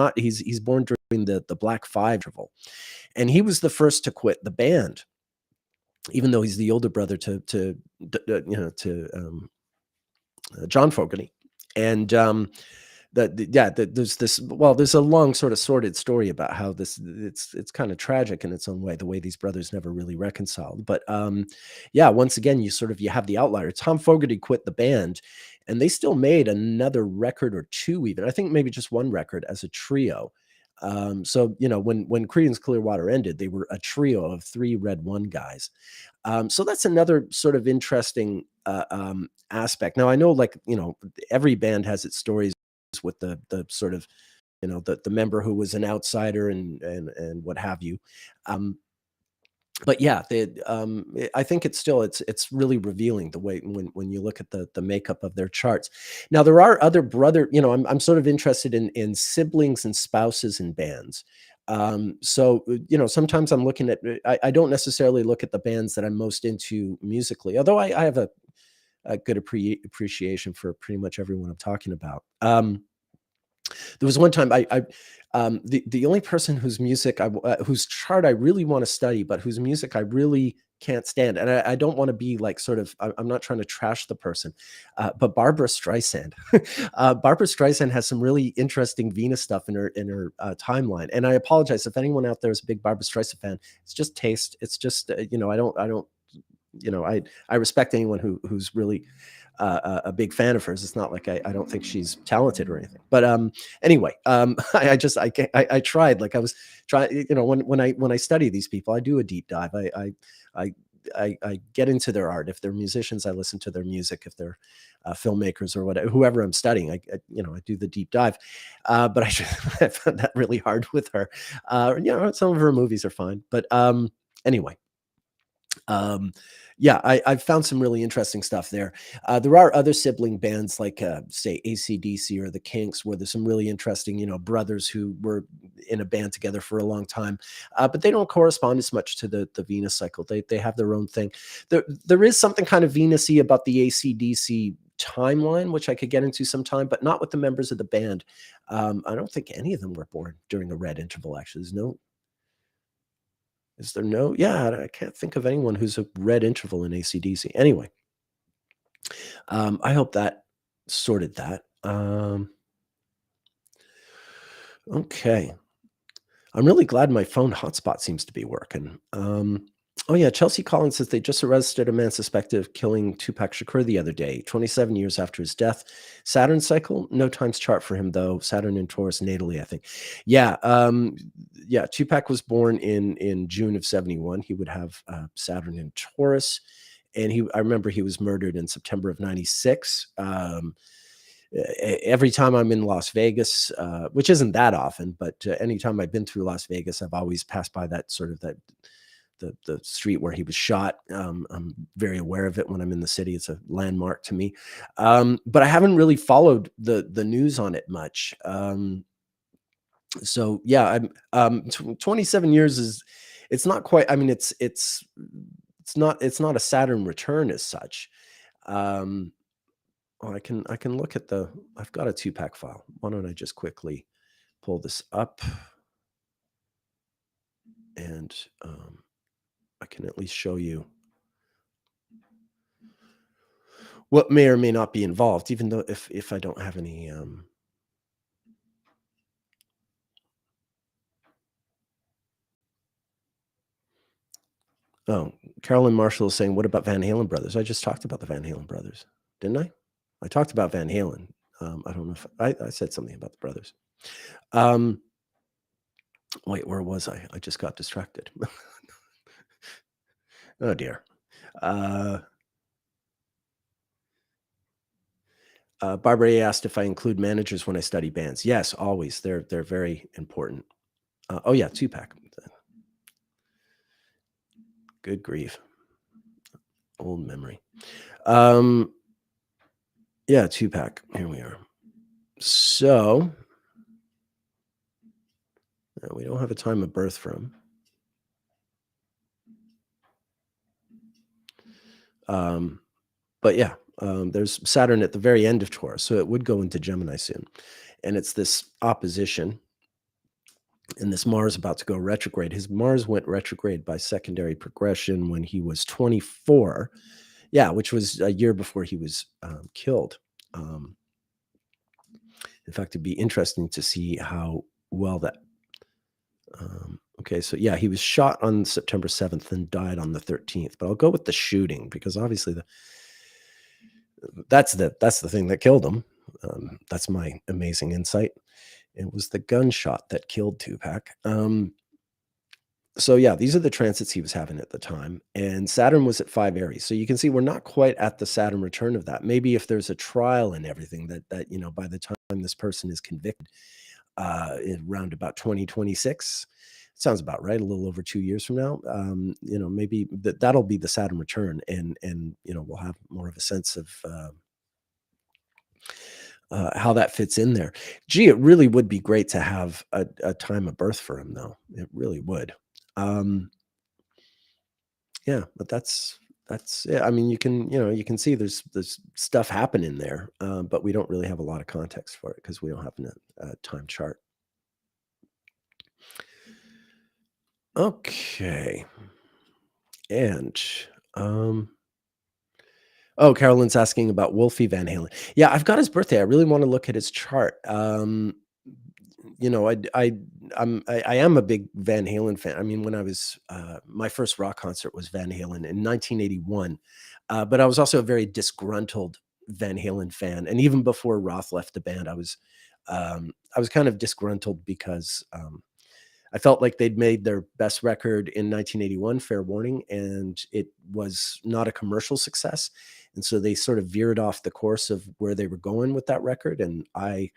born during the Black 5 interval, and he was the first to quit the band. even though he's the older brother to John Fogerty. And there's this, well, there's a long sort of sordid story about how this, it's kind of tragic in its own way, the way these brothers never really reconciled. But yeah, once again, you have the outlier. Tom Fogerty quit the band, and they still made another record or two, even I think maybe just one record as a trio. So when Creedence Clearwater ended, they were a trio of three Red One guys. So that's another sort of interesting aspect. Now I know, like, every band has its stories with the sort of, the member who was an outsider and what have you. Um, but yeah, I think it's really revealing the way when you look at the makeup of their charts. Now there are other brother, I'm sort of interested in siblings and spouses in bands. So sometimes I'm looking at, I don't necessarily look at the bands that I'm most into musically, although I have a good appreciation for pretty much everyone I'm talking about. There was one time the only person whose music whose chart I really want to study, but whose music I really can't stand, and I don't want to be like sort of, I'm not trying to trash the person, but Barbara Streisand. Barbara Streisand has some really interesting Venus stuff in her timeline, and I apologize if anyone out there is a big Barbara Streisand fan. It's just taste. It's just I don't I respect anyone who's really a big fan of hers. It's not like I don't think she's talented or anything. But anyway, I tried. Like I was trying. When I study these people, I do a deep dive. I I get into their art. If they're musicians, I listen to their music. If they're filmmakers or whatever, whoever I'm studying, I do the deep dive. But I found that really hard with her. Some of her movies are fine, but anyway. Um, yeah, I've found some really interesting stuff there. There are other sibling bands like, say, AC/DC or the Kinks, where there's some really interesting, brothers who were in a band together for a long time, but they don't correspond as much to the Venus cycle. They have their own thing. There is something kind of Venusy about the AC/DC timeline, which I could get into sometime, but not with the members of the band. I don't think any of them were born during the red interval. Actually, is there no? Yeah, I can't think of anyone who's a red interval in AC/DC. Anyway, I hope that sorted that. Okay. I'm really glad my phone hotspot seems to be working. Oh yeah, Chelsea Collins says they just arrested a man suspected of killing Tupac Shakur the other day, 27 years after his death. Saturn cycle, no times chart for him though. Saturn in Taurus natally, I think. Yeah, yeah. Tupac was born in June of 71. He would have Saturn in Taurus, and I remember he was murdered in September of 96. Every time I'm in Las Vegas, which isn't that often, but anytime I've been through Las Vegas, I've always passed by that sort of the street where he was shot. I'm very aware of it when I'm in the city. It's a landmark to me. But I haven't really followed the news on it much. So yeah, 27 years is, it's not quite, I mean, it's not a Saturn return as such. Oh, I can look at I've got a Tupac file. Why don't I just quickly pull this up, and I can at least show you what may or may not be involved, even though if I don't have any. Oh, Carolyn Marshall is saying, "What about Van Halen brothers?" I just talked about the Van Halen brothers, didn't I? I talked about Van Halen. I don't know if I said something about the brothers. Um, Wait, where was I? I just got distracted. Oh dear. Barbara A asked if I include managers when I study bands. Yes, always. They're very important. Oh yeah, Tupac. Good grief, old memory. Yeah, Tupac. Here we are. So we don't have a time of birth from. But yeah, there's Saturn at the very end of Taurus, so it would go into Gemini soon, and it's this opposition and this Mars about to go retrograde. His Mars went retrograde by secondary progression when he was 24. Yeah, which was a year before he was killed. Um, in fact, it'd be interesting to see how well that. Okay, so yeah, he was shot on September 7th and died on the 13th. But I'll go with the shooting because obviously that's the thing that killed him. That's my amazing insight. It was the gunshot that killed Tupac. So yeah, these are the transits he was having at the time, and Saturn was at 5 Aries. So you can see we're not quite at the Saturn return of that. Maybe if there's a trial and everything that by the time this person is convicted, around about 2026, sounds about right. A little over 2 years from now, maybe that'll be the Saturn return, and we'll have more of a sense of how that fits in there. Gee, it really would be great to have a time of birth for him, though. It really would. Yeah, but that's yeah. I mean, you can see there's stuff happening there, but we don't really have a lot of context for it because we don't have a time chart. Okay, and oh, Carolyn's asking about Wolfie Van Halen. Yeah, I've got his birthday. I really want to look at his chart. You know, I am a big Van Halen fan. I mean, when I was my first rock concert was Van Halen in 1981, but I was also a very disgruntled Van Halen fan. And even before Roth left the band, I was kind of disgruntled because I felt like they'd made their best record in 1981, Fair Warning, and it was not a commercial success. And so they sort of veered off the course of where they were going with that record. And I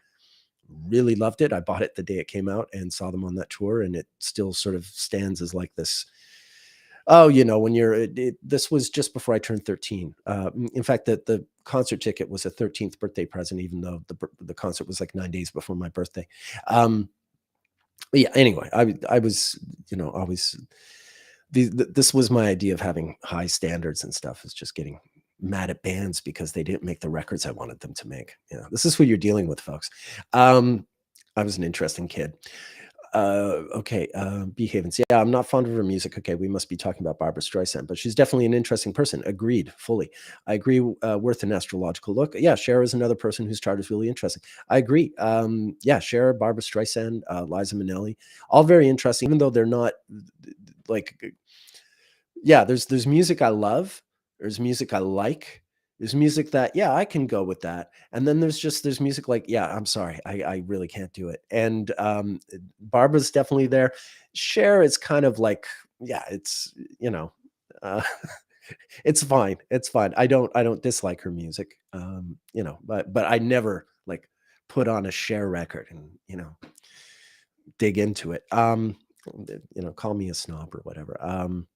really loved it. I bought it the day it came out and saw them on that tour, and it still sort of stands as like this. Oh, when this was just before I turned 13. In fact, the concert ticket was a 13th birthday present, even though the concert was like 9 days before my birthday. But yeah, anyway, I was, always this was my idea of having high standards and stuff, is just getting mad at bands because they didn't make the records I wanted them to make. This is who you're dealing with, folks. I was an interesting kid. Okay, B Havens. Yeah, I'm not fond of her music. Okay, we must be talking about Barbara Streisand, but she's definitely an interesting person. Agreed, fully. I agree. Worth an astrological look. Yeah, Cher is another person whose chart is really interesting. I agree. Yeah, Cher, Barbara Streisand, Liza Minnelli, all very interesting, even though they're not like. Yeah, there's music I love. There's music I like. There's music that, yeah, I can go with that. And then there's music like, yeah, I'm sorry, I really can't do it. And Barbara's definitely there. Cher is kind of like, yeah, it's, uh, it's fine. It's fine. I don't dislike her music. But I never like put on a Cher record and, dig into it. Call me a snob or whatever.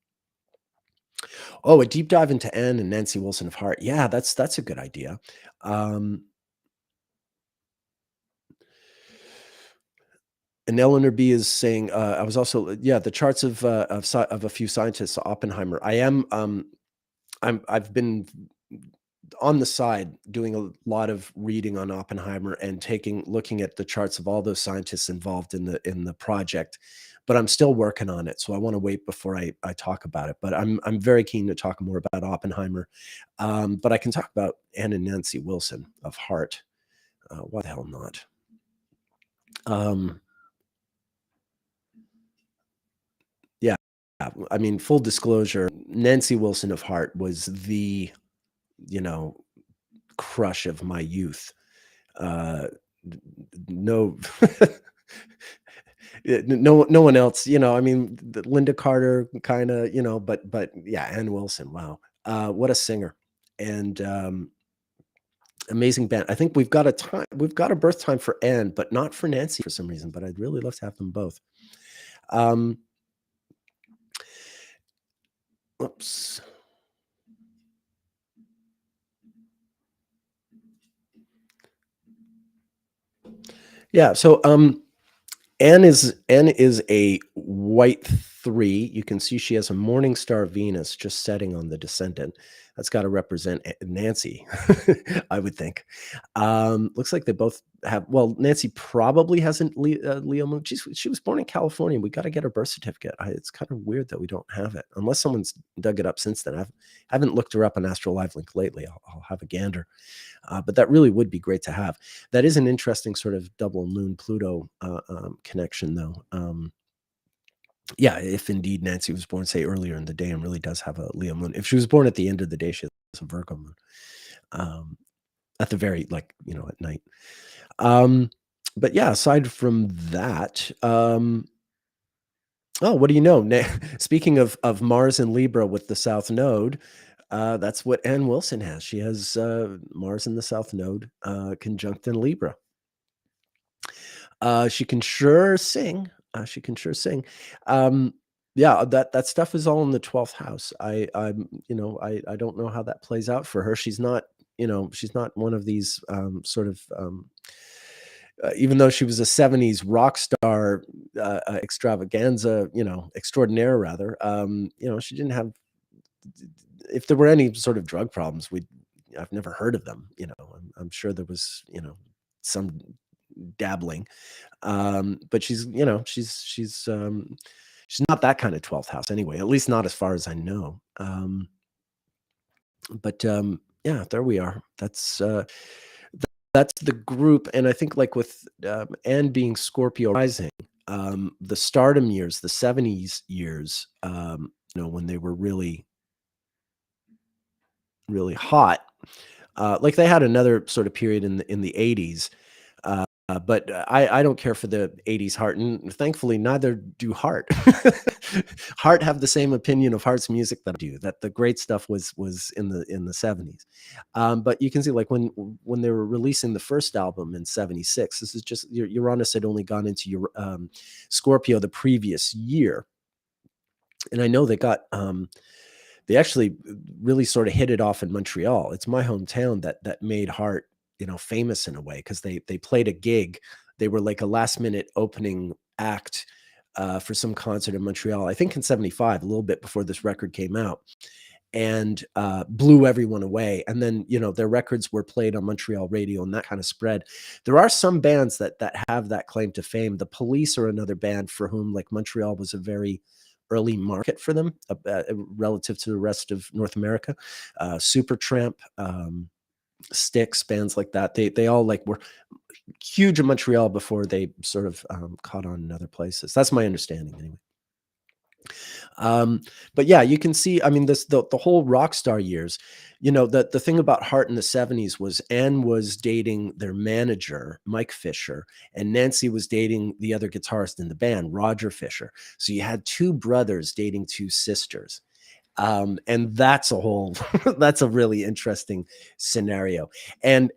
Oh, a deep dive into Anne and Nancy Wilson of Heart. Yeah, that's a good idea. And Eleanor B is saying, I was also, yeah, the charts of a few scientists, Oppenheimer. I've been on the side doing a lot of reading on Oppenheimer and looking at the charts of all those scientists involved in the project, but I'm still working on it. So I want to wait before I talk about it, but I'm very keen to talk more about Oppenheimer. But I can talk about Anne and Nancy Wilson of Heart. Why the hell not? Yeah. I mean, full disclosure, Nancy Wilson of Heart was the, crush of my youth. No, no one else, I mean, Linda Carter kind of, but yeah, Ann Wilson. Wow. What a singer. And, amazing band. I think we've got a birth time for Anne, but not for Nancy for some reason, but I'd really love to have them both. Oops. Yeah. So, Anne is a white 3. You can see she has a morning star Venus just setting on the descendant. That's got to represent Nancy, I would think. Looks like they both have. Well, Nancy probably hasn't Leo moon. She was born in California. We got to get her birth certificate. It's kind of weird that we don't have it, unless someone's dug it up since then. Haven't looked her up on Astro Live Link lately. I'll have a gander. But that really would be great to have. That is an interesting sort of double moon Pluto connection, though. Yeah, if indeed Nancy was born, say, earlier in the day and really does have a Leo moon. If she was born at the end of the day, she has a Virgo moon. At the very, like, at night. But yeah, aside from that, oh, what do you know? Speaking of Mars and Libra with the South Node, that's what Ann Wilson has. She has Mars in the South Node, conjunct in Libra. She can sure sing. She can sure sing. Yeah, that stuff is all in the 12th house. I don't know how that plays out for her. She's not, she's not one of these sort of even though she was a 70s rock star extravaganza, extraordinaire rather, she didn't have, if there were any sort of drug problems, I've never heard of them. I'm sure there was, some dabbling. But she's not that kind of 12th house anyway, at least not as far as I know. But yeah, there we are. That's the group. And I think, like, with Anne being Scorpio rising, the stardom years, the 70s years, when they were really, really hot, like they had another sort of period in the 80s. But I don't care for the 80s Heart, and thankfully neither do Heart. Heart have the same opinion of Heart's music that I do, that the great stuff was in the 70s. But you can see, like, when they were releasing the first album in 76, this is just, Uranus had only gone into your Scorpio the previous year. And I know they actually really sort of hit it off in Montreal. It's my hometown that made Heart, famous in a way, because they played a gig. They were like a last minute opening act for some concert in Montreal, I think in 75, a little bit before this record came out, and blew everyone away. And then, their records were played on Montreal radio, and that kind of spread. There are some bands that have that claim to fame. The Police are another band for whom, like, Montreal was a very early market for them relative to the rest of North America. Supertramp, Styx, bands like that. They all, like, were huge in Montreal before they sort of caught on in other places. That's my understanding anyway. But yeah, you can see, I mean, the whole rock star years, the thing about Heart in the 70s was Anne was dating their manager, Mike Fisher, and Nancy was dating the other guitarist in the band, Roger Fisher. So you had two brothers dating two sisters. And that's a whole that's a really interesting scenario. And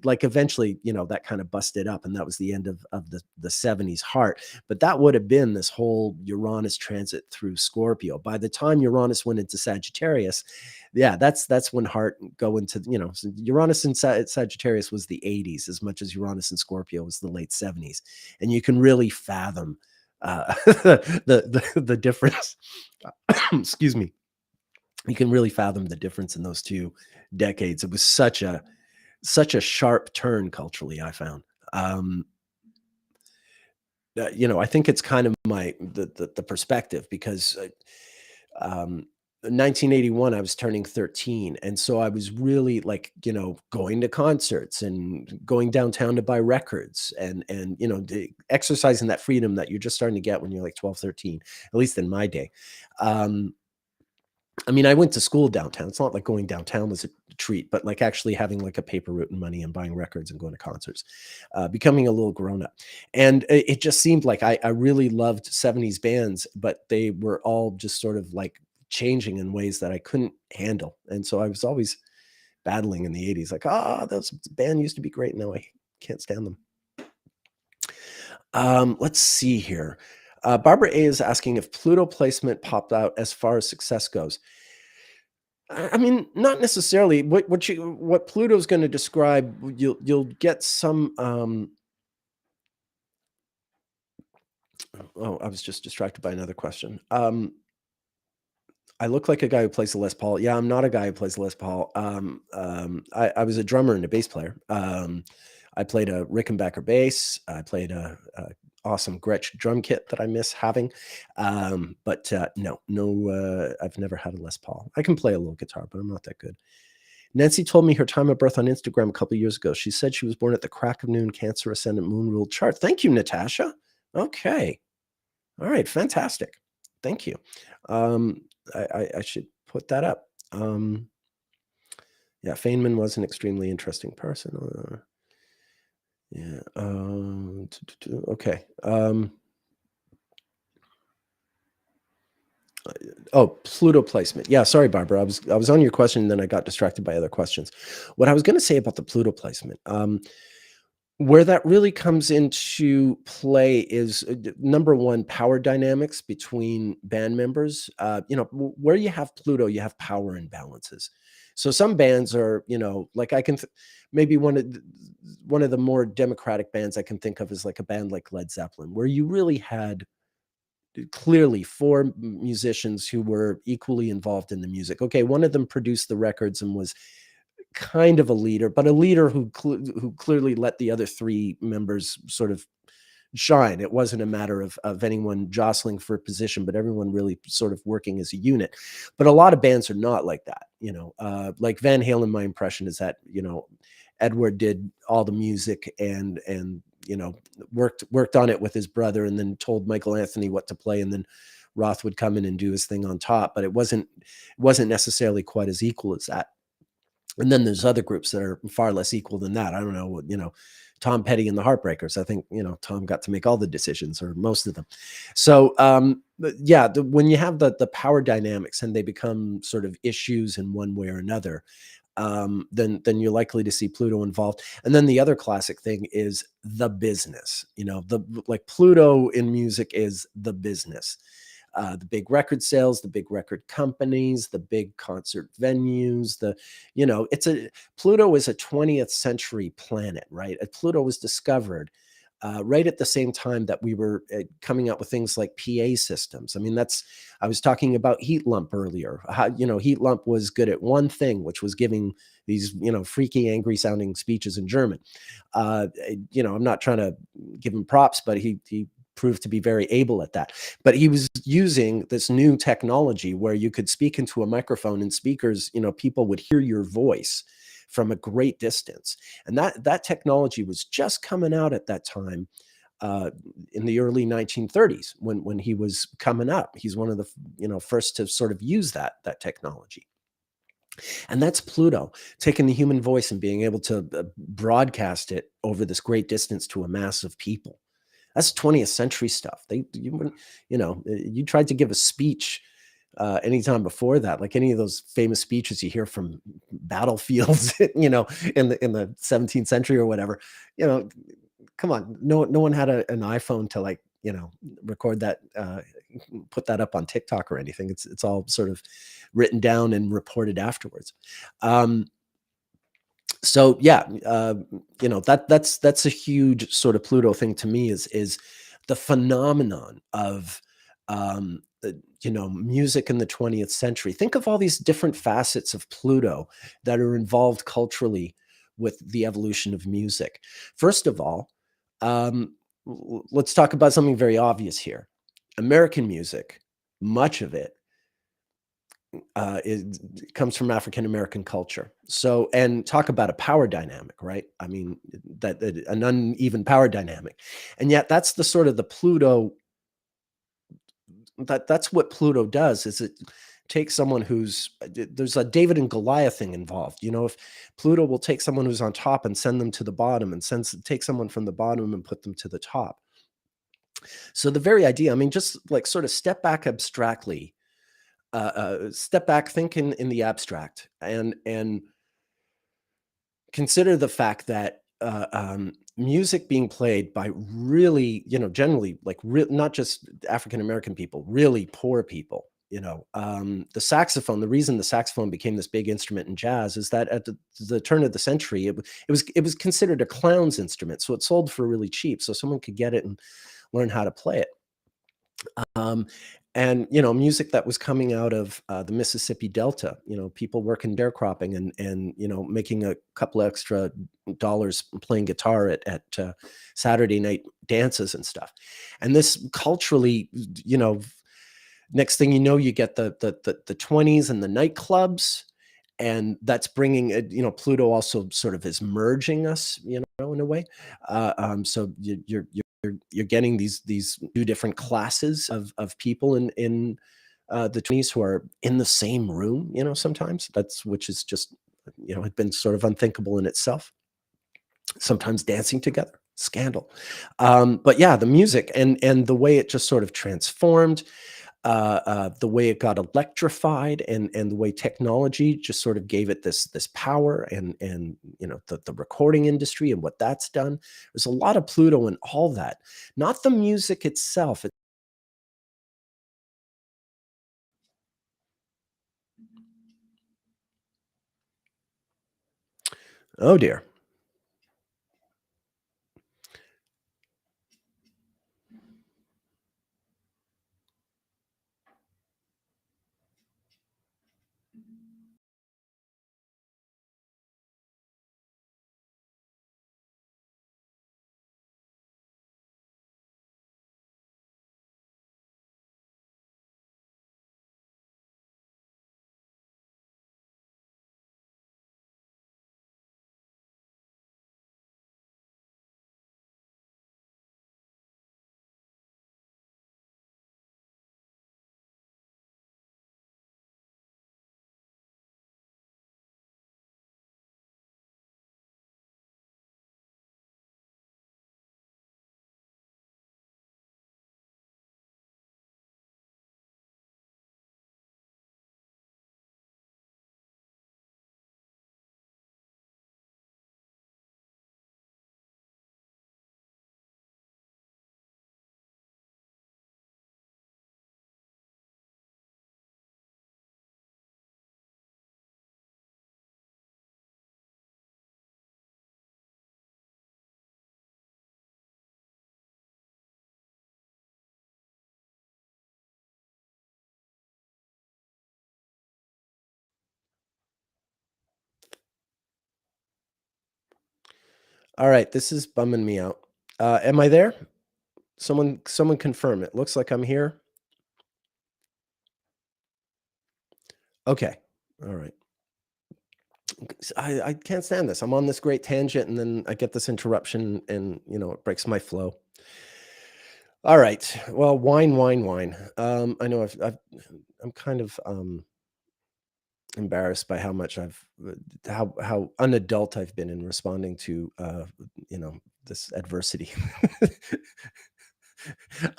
like, eventually, that kind of busted up, and that was the end of the 70s Heart. But that would have been this whole Uranus transit through Scorpio. By the time Uranus went into Sagittarius, yeah, that's when Heart go into, Uranus in Sagittarius was the 80s, as much as Uranus in Scorpio was the late 70s. And you can really fathom the difference. Excuse me. You can really fathom the difference in those two decades. It was such a sharp turn culturally, I found. I think it's kind of the perspective, because 1981, I was turning 13, and so I was really, like, going to concerts and going downtown to buy records, and exercising that freedom that you're just starting to get when you're like 12, 13, at least in my day. I mean, I went to school downtown. It's not like going downtown was a treat, but, like, actually having, like, a paper route and money and buying records and going to concerts, becoming a little grown up. And it just seemed like I really loved 70s bands, but they were all just sort of, like, changing in ways that I couldn't handle. And so I was always battling in the 80s, like, those band used to be great. Now I can't stand them. Let's see here. Barbara A is asking if Pluto placement popped out as far as success goes. I mean, not necessarily. What Pluto's going to describe, you'll get some. Oh, I was just distracted by another question. I look like a guy who plays the Les Paul. Yeah, I'm not a guy who plays the Les Paul. I was a drummer and a bass player. I played a Rickenbacker bass. I played a awesome Gretsch drum kit that I miss having. But no, I've never had a Les Paul. I can play a little guitar, but I'm not that good. Nancy told me her time of birth on Instagram a couple years ago. She said she was born at the crack of noon, Cancer ascendant, moon ruled chart. Thank you, Natasha. Okay. All right. Fantastic. Thank you. Um, I should put that up. Yeah, Feynman was an extremely interesting person. Yeah. Okay. Oh, Pluto placement. Yeah, sorry, Barbara. I was on your question, and then I got distracted by other questions. What I was going to say about the Pluto placement, where that really comes into play is number one, power dynamics between band members. Where you have Pluto, you have power imbalances. So some bands are, like maybe one of the more democratic bands I can think of is like a band like Led Zeppelin, where you really had clearly four musicians who were equally involved in the music. Okay, one of them produced the records and was kind of a leader, but a leader who clearly let the other three members sort of shine. It wasn't a matter of anyone jostling for a position, but everyone really sort of working as a unit. But a lot of bands are not like that. Like Van Halen, my impression is that, Edward did all the music and worked on it with his brother, and then told Michael Anthony what to play, and then Roth would come in and do his thing on top. But it wasn't necessarily quite as equal as that. And then there's other groups that are far less equal than that. I don't know, Tom Petty and the Heartbreakers. I think, Tom got to make all the decisions, or most of them. So, when you have the power dynamics and they become sort of issues in one way or another, then you're likely to see Pluto involved. And then the other classic thing is the business. Like Pluto in music is the business. The big record sales, the big record companies, the big concert venues, Pluto is a 20th century planet, right? Pluto was discovered right at the same time that we were coming out with things like PA systems. I mean, I was talking about Heat Lump earlier. How, Heat Lump was good at one thing, which was giving these, freaky, angry sounding speeches in German. I'm not trying to give him props, but he proved to be very able at that. But he was using this new technology where you could speak into a microphone and speakers, people would hear your voice from a great distance. And that technology was just coming out at that time, in the early 1930s when he was coming up. He's one of the first to sort of use that technology. And that's Pluto, taking the human voice and being able to broadcast it over this great distance to a mass of people. That's 20th century stuff. You tried to give a speech anytime before that, like any of those famous speeches you hear from battlefields, in the 17th century or whatever. Come on, no one had an iPhone to record that, put that up on TikTok or anything. It's all sort of written down and reported afterwards. So yeah, that's a huge sort of Pluto thing to me, is the phenomenon of music in the 20th century. Think of all these different facets of Pluto that are involved culturally with the evolution of music. First of all, let's talk about something very obvious here. American music, much of it it comes from African American culture. So, and talk about a power dynamic, right? I mean, that an uneven power dynamic, and yet that's the sort of the Pluto. That's what Pluto does. Is it takes someone there's a David and Goliath thing involved. If Pluto will take someone who's on top and send them to the bottom, and take someone from the bottom and put them to the top. So the very idea, I mean, just like sort of step back abstractly. Step back, think in the abstract, and consider the fact that music being played by really, generally not just African American people, really poor people. The saxophone. The reason the saxophone became this big instrument in jazz is that at the turn of the century, it was considered a clown's instrument, so it sold for really cheap, so someone could get it and learn how to play it. and music that was coming out of the Mississippi Delta. People working sharecropping and making a couple extra dollars playing guitar at Saturday night dances and stuff. And this culturally, next thing you know, you get the 20s and the nightclubs, and that's bringing Pluto also sort of is merging us, in a way. So you're getting these two different classes of people in the 20s who are in the same room, sometimes. That's which is just, had been sort of unthinkable in itself. Sometimes dancing together, scandal. But yeah, the music and the way it just sort of transformed, the way it got electrified, and the way technology just sort of gave it this power, and the recording industry and what that's done. There's a lot of Pluto and all that, not the music itself. Oh dear. All right, this is bumming me out. Am I there? Someone confirm. It looks like I'm here. Okay. All right. I can't stand this. I'm on this great tangent, and then I get this interruption, and it breaks my flow. All right. Well, wine, wine, wine. I know I'm kind of embarrassed by how much how unadult I've been in responding to this adversity.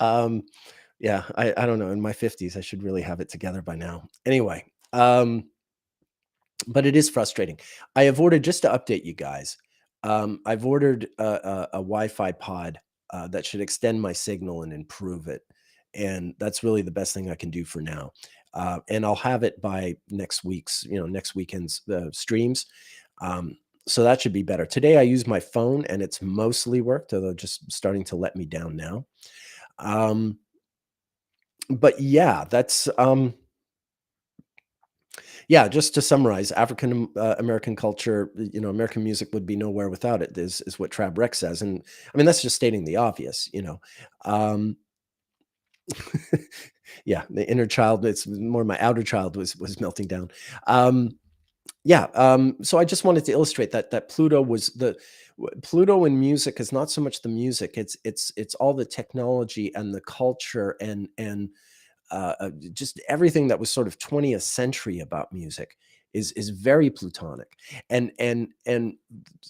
um, yeah, I don't know. In my 50s, I should really have it together by now. Anyway, but it is frustrating. I have ordered, just to update you guys. I've ordered a Wi-Fi pod that should extend my signal and improve it, and that's really the best thing I can do for now. And I'll have it by next weekend's streams. So that should be better. Today I used my phone and it's mostly worked, although just starting to let me down now. Um, but yeah, that's yeah, just to summarize, African American culture, American music would be nowhere without it, is what Trab Rex says. And I mean, that's just stating the obvious. Um, yeah, the inner child, it's more my outer child was melting down. Yeah, so I just wanted to illustrate that Pluto in music is not so much the music, it's all the technology and the culture and just everything that was sort of 20th century about music is very plutonic. And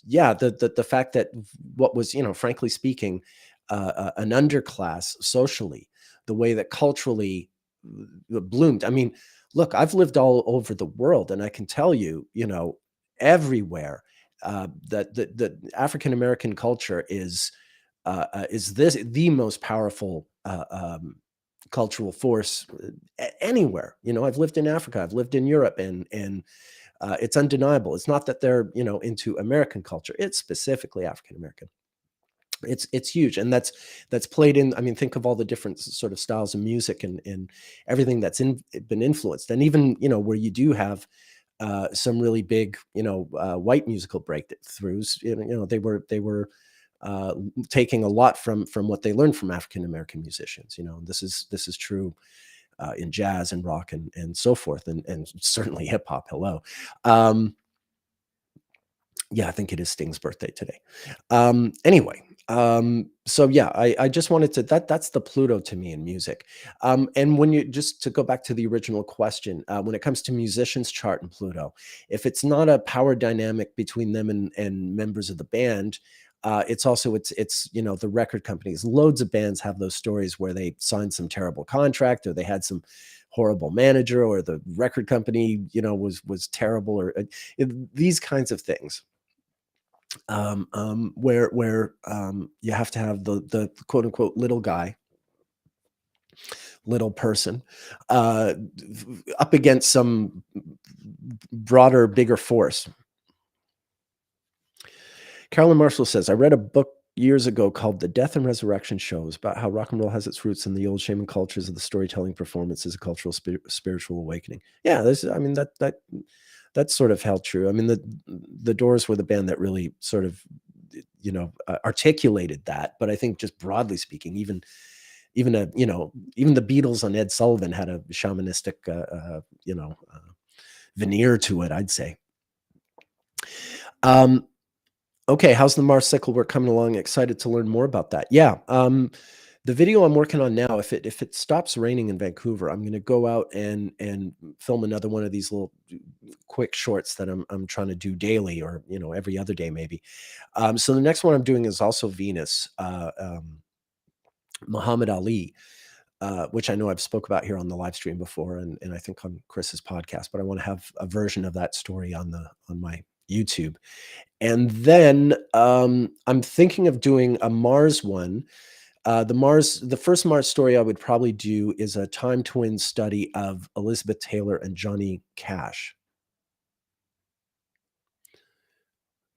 yeah, the fact that what was, frankly speaking, an underclass socially, the way that culturally bloomed. I mean, look, I've lived all over the world, and I can tell you, everywhere, that the African American culture is this the most powerful cultural force anywhere. I've lived in Africa, I've lived in Europe, and it's undeniable. It's not that they're into American culture; it's specifically African American. It's huge, and that's played in. I mean, think of all the different sort of styles of music and everything that's been influenced, and even where you do have some really big white musical breakthroughs. They were taking a lot from what they learned from African American musicians. This is true in jazz and rock and so forth, and certainly hip hop. Hello. Um, yeah, I think it is Sting's birthday today. Anyway, so yeah, I just wanted to that's the Pluto to me in music. And when you just to go back to the original question, when it comes to musicians chart and Pluto, if it's not a power dynamic between them and members of the band, it's also it's the record companies. Loads of bands have those stories where they signed some terrible contract, or they had some horrible manager, or the record company was terrible, or these kinds of things, where you have to have the quote unquote little guy, little person, uh, up against some broader, bigger force. Carolyn Marshall says, I read a book years ago called The Death and Resurrection Shows, about how rock and roll has its roots in the old shaman cultures of the storytelling performance as a cultural spiritual awakening. Yeah, I mean, that's sort of held true. I mean, the Doors were the band that really sort of articulated that. But I think, just broadly speaking, even even the Beatles on Ed Sullivan had a shamanistic veneer to it, I'd say. Okay, how's the Mars cycle work coming along? Excited to learn more about that. Yeah. The video I'm working on now, if it stops raining in Vancouver, I'm going to go out and film another one of these little quick shorts that I'm trying to do daily, or every other day maybe. So the next one I'm doing is also Venus, Muhammad Ali, which I know I've spoke about here on the live stream before, and I think on Chris's podcast. But I want to have a version of that story on my YouTube. And then I'm thinking of doing a Mars one. The first Mars story I would probably do is a time twin study of Elizabeth Taylor and Johnny Cash.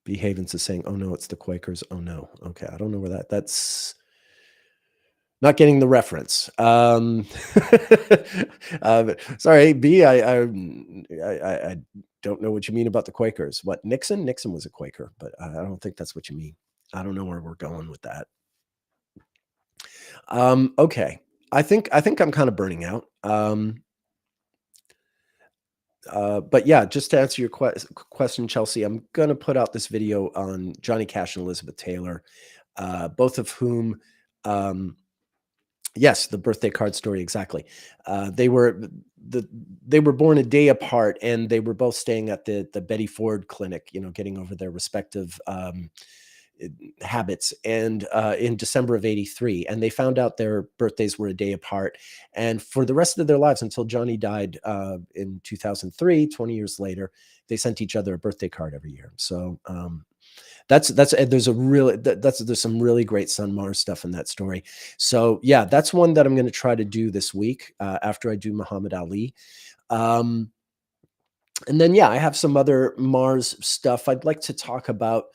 B. Havens is saying, "Oh no, it's the Quakers." Oh no. Okay, I don't know where that's not getting the reference. Sorry, B. I don't know what you mean about the Quakers. What, Nixon? Nixon was a Quaker, but I don't think that's what you mean. I don't know where we're going with that. Okay. I think I'm kind of burning out. But yeah, just to answer your question, Chelsea, I'm going to put out this video on Johnny Cash and Elizabeth Taylor, both of whom, yes, the birthday card story, exactly. They were born a day apart, and they were both staying at the Betty Ford clinic, getting over their respective habits, and in December of '83, and they found out their birthdays were a day apart, and for the rest of their lives, until Johnny died in 2003, 20 years later, they sent each other a birthday card every year. So there's some really great Sun Mars stuff in that story. So yeah, that's one that I'm going to try to do this week after I do Muhammad Ali. And then, yeah, I have some other Mars stuff I'd like to talk about.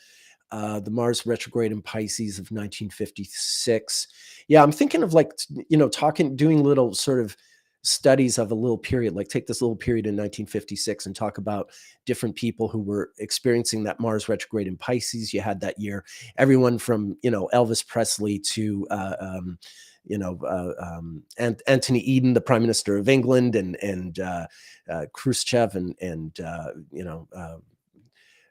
The Mars retrograde in Pisces of 1956. Yeah, I'm thinking of doing little sort of studies of a little period, like take this little period in 1956 and talk about different people who were experiencing that Mars retrograde in Pisces. You had that year, everyone from, Elvis Presley to, Anthony Eden, the Prime Minister of England, and Khrushchev, and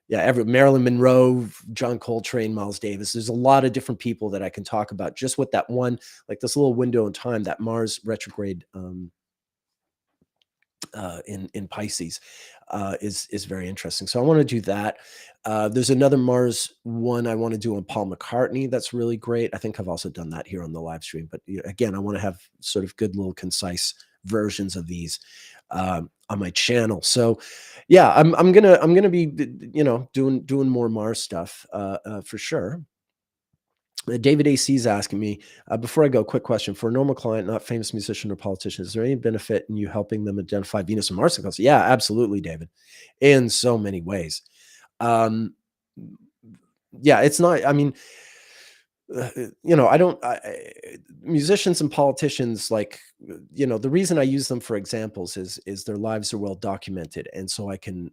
Marilyn Monroe, John Coltrane, Miles Davis. There's a lot of different people that I can talk about just with that one, like this little window in time, that Mars retrograde in Pisces is very interesting. So I want to do that. There's another Mars one I want to do on Paul McCartney. That's really great. I think I've also done that here on the live stream. But again, I want to have sort of good little concise versions of these on my channel. So yeah, I'm gonna be doing more Mars stuff for sure. David AC is asking me, before I go, quick question. For a normal client, not famous musician or politician, is there any benefit in you helping them identify Venus and Mars cycles? Yeah, absolutely, David, in so many ways. Yeah, it's not, I mean, I don't musicians and politicians, like, the reason I use them for examples is their lives are well documented, and so I can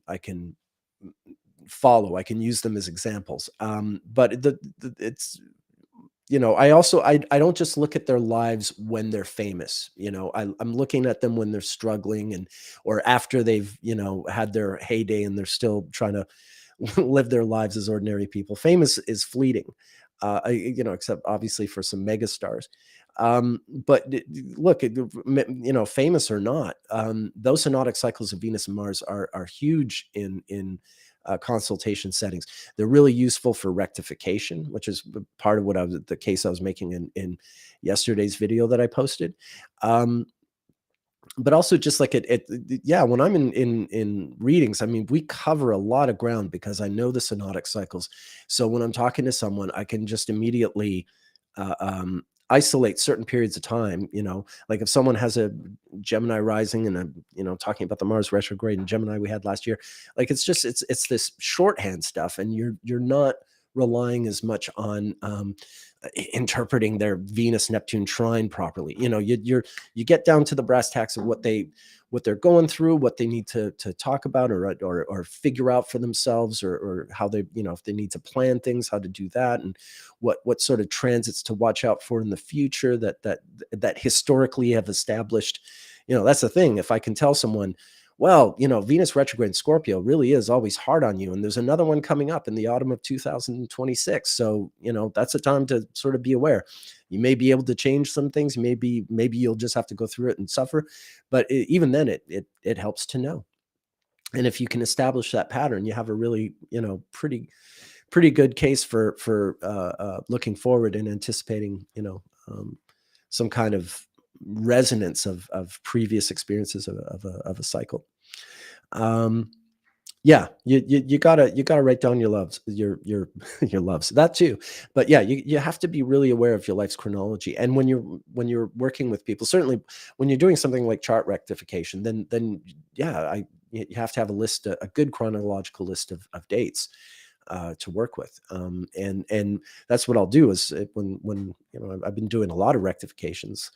follow, I can use them as examples. But it's I also I don't just look at their lives when they're famous. I'm looking at them when they're struggling, and or after they've had their heyday and they're still trying to live their lives as ordinary people. Famous is fleeting, except obviously for some megastars. But look, famous or not, those synodic cycles of Venus and Mars are huge in consultation settings. They're really useful for rectification, which is part of what the case I was making in yesterday's video that I posted. Um, but also just like yeah, when I'm in readings, I mean, we cover a lot of ground because I know the synodic cycles. So when I'm talking to someone, I can just immediately isolate certain periods of time. Like if someone has a Gemini rising, and I'm talking about the Mars retrograde in Gemini we had last year, like it's this shorthand stuff, and you're not relying as much on interpreting their Venus Neptune trine properly. You get down to the brass tacks of what they're going through, what they need to talk about, or figure out for themselves, or how they, if they need to plan things, how to do that, and what sort of transits to watch out for in the future that historically have established. That's the thing. If I can tell someone, well, Venus retrograde in Scorpio really is always hard on you, and there's another one coming up in the autumn of 2026. So, that's a time to sort of be aware. You may be able to change some things. Maybe you'll just have to go through it and suffer. But even then, it helps to know. And if you can establish that pattern, you have a really, pretty good case for looking forward and anticipating, some kind of resonance of previous experiences of a cycle. Yeah, you gotta write down your loves, your your loves, that too. But yeah, you have to be really aware of your life's chronology. And when you're working with people, certainly when you're doing something like chart rectification, then yeah, you have to have a good chronological list of dates to work with. And that's what I'll do is when I've been doing a lot of rectifications,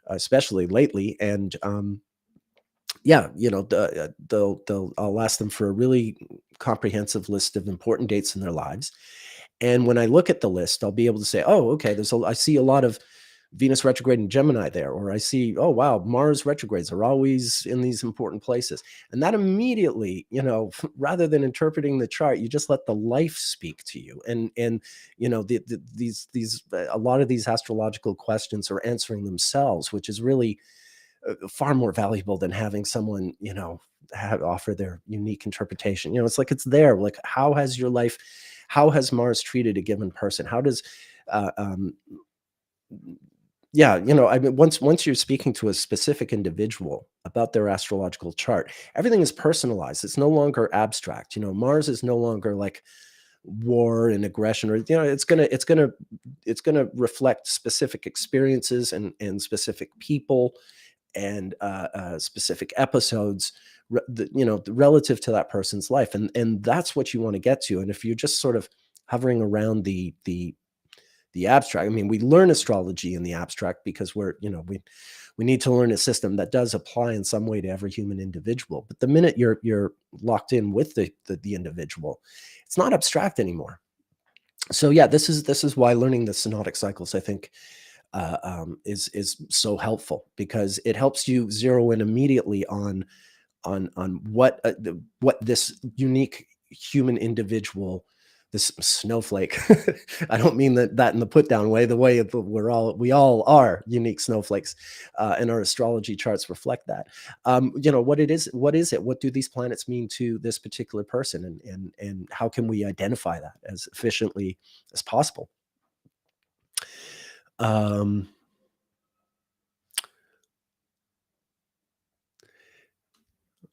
especially lately, and yeah, I'll ask them for a really comprehensive list of important dates in their lives. And when I look at the list, I'll be able to say, oh, okay, I see a lot of Venus retrograde in Gemini there, or I see, oh wow, Mars retrogrades are always in these important places. And that immediately, rather than interpreting the chart, you just let the life speak to you. And these a lot of these astrological questions are answering themselves, which is really far more valuable than having someone, offer their unique interpretation. It's like it's there. Like, how has Mars treated a given person? How does, uh, um, yeah, I mean, once you're speaking to a specific individual about their astrological chart, everything is personalized. It's no longer abstract. Mars is no longer like war and aggression, or it's gonna reflect specific experiences and specific people and specific episodes, relative to that person's life, and that's what you want to get to. And if you're just sort of hovering around the abstract, I mean, we learn astrology in the abstract because we need to learn a system that does apply in some way to every human individual. But the minute you're locked in with the individual, it's not abstract anymore. So yeah, this is why learning the synodic cycles, I think, is so helpful, because it helps you zero in immediately on what this unique human individual, this snowflake. I don't mean that in the put down way. The way we all are unique snowflakes, and our astrology charts reflect that. What it is, what is it? What do these planets mean to this particular person, and how can we identify that as efficiently as possible? Um,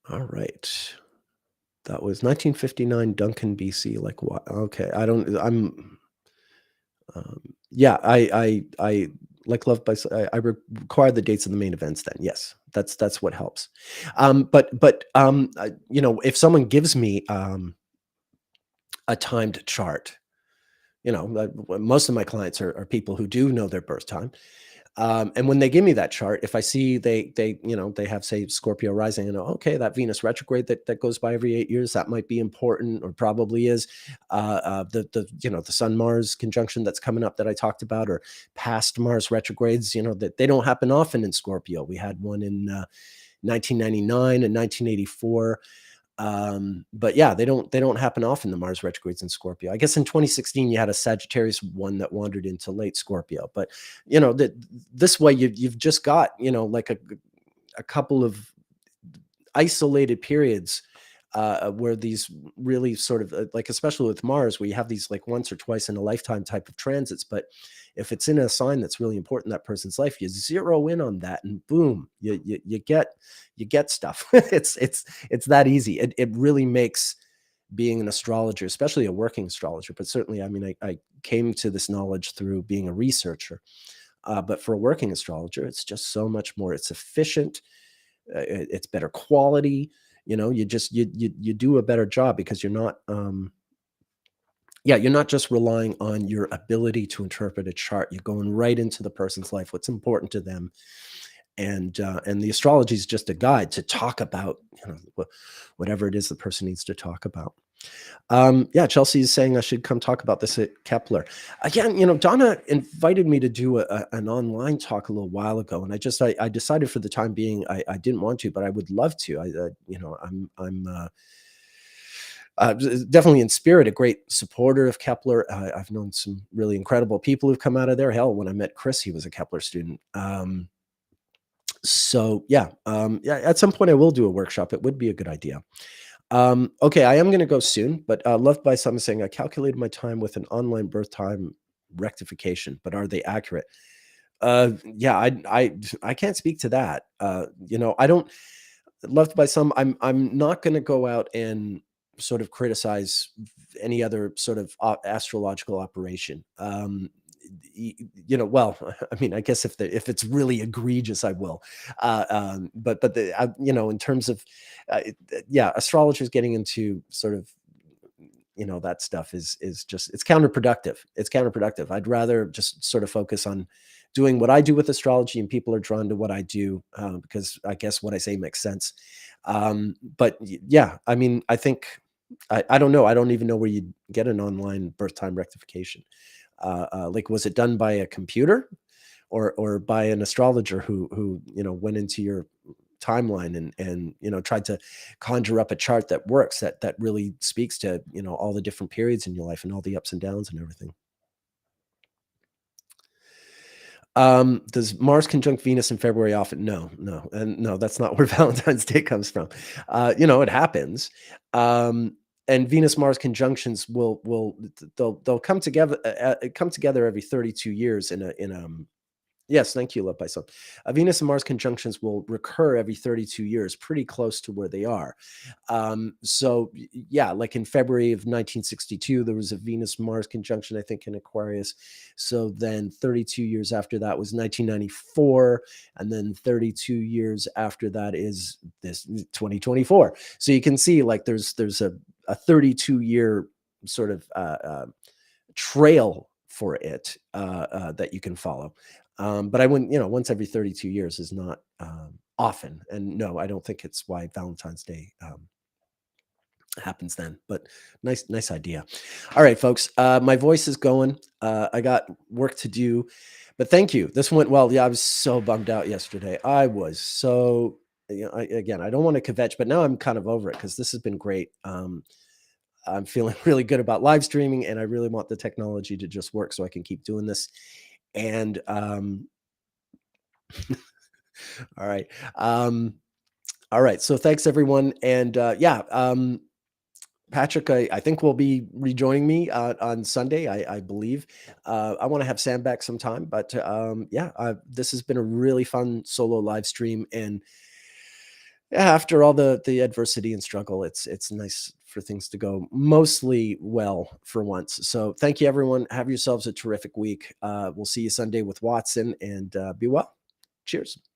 all right. That was 1959 Duncan, BC. Like what? Okay, I don't. Yeah, I like love by. I require the dates of the main events. Then yes, that's what helps. If someone gives me a timed chart, most of my clients are people who do know their birth time. And when they give me that chart, if I see they have, say, Scorpio rising, and okay, that Venus retrograde that goes by every 8 years, that might be important, or probably is. The Sun Mars conjunction that's coming up that I talked about, or past Mars retrogrades, that they don't happen often in Scorpio. We had one in 1999 and 1984. But yeah, they don't happen often, the Mars retrogrades in Scorpio. I guess in 2016 you had a Sagittarius one that wandered into late Scorpio, but that this way you've just got like a couple of isolated periods where these really sort of like, especially with Mars, where you have these like once or twice in a lifetime type of transits. But if it's in a sign that's really important in that person's life, you zero in on that, and boom, you get stuff. It's that easy. It really makes being an astrologer, especially a working astrologer, but certainly, I mean, I came to this knowledge through being a researcher. But for a working astrologer, it's just so much more. It's efficient. It's better quality. You do a better job, because you're not just relying on your ability to interpret a chart. You're going right into the person's life, what's important to them. And the astrology is just a guide to talk about whatever it is the person needs to talk about. Yeah, Chelsea is saying I should come talk about this at Kepler. Again, Donna invited me to do an online talk a little while ago, and I decided for the time being I didn't want to, but I would love to. I'm definitely in spirit a great supporter of Kepler. I've known some really incredible people who've come out of there. Hell, when I met Chris, he was a Kepler student. So yeah, at some point I will do a workshop. It would be a good idea. Okay, I am going to go soon, but loved by some saying I calculated my time with an online birth time rectification, but are they accurate? Yeah, I can't speak to that. I don't. Loved by some. I'm not going to go out and sort of criticize any other sort of astrological operation. Well, I mean, I guess if it's really egregious, I will. In terms of, yeah, astrologers getting into sort of, that stuff is just, it's counterproductive. It's counterproductive. I'd rather just sort of focus on doing what I do with astrology, and people are drawn to what I do because I guess what I say makes sense. Yeah, I mean, I think I don't know. I don't even know where you get an online birth time rectification. Like, was it done by a computer or by an astrologer who went into your timeline and tried to conjure up a chart that works, that really speaks to all the different periods in your life and all the ups and downs and everything. Does Mars conjunct Venus in February often? No, and no, that's not where Valentine's Day comes from. It happens. And Venus Mars conjunctions they'll come together every 32 years in. Yes, thank you, Love by Some. Venus and Mars conjunctions will recur every 32 years, pretty close to where they are. Yeah, like in February of 1962, there was a Venus-Mars conjunction, I think, in Aquarius. So then 32 years after that was 1994. And then 32 years after that is this 2024. So you can see, like, there's a 32-year sort of trail for it that you can follow. But I wouldn't, once every 32 years is not often. And no, I don't think it's why Valentine's Day happens then. But nice idea. All right, folks, my voice is going. I got work to do, but thank you. This went well. Yeah, I was so bummed out yesterday. I was so, again, I don't want to kvetch, but now I'm kind of over it because this has been great. I'm feeling really good about live streaming, and I really want the technology to just work so I can keep doing this. And all right. All right. So thanks, everyone. And Patrick, I think will be rejoining me on Sunday, I believe. I want to have Sam back sometime, but this has been a really fun solo live stream. And after all the adversity and struggle, it's nice for things to go mostly well for once. So thank you, everyone. Have yourselves a terrific week. We'll see you Sunday with Watson, and be well. Cheers.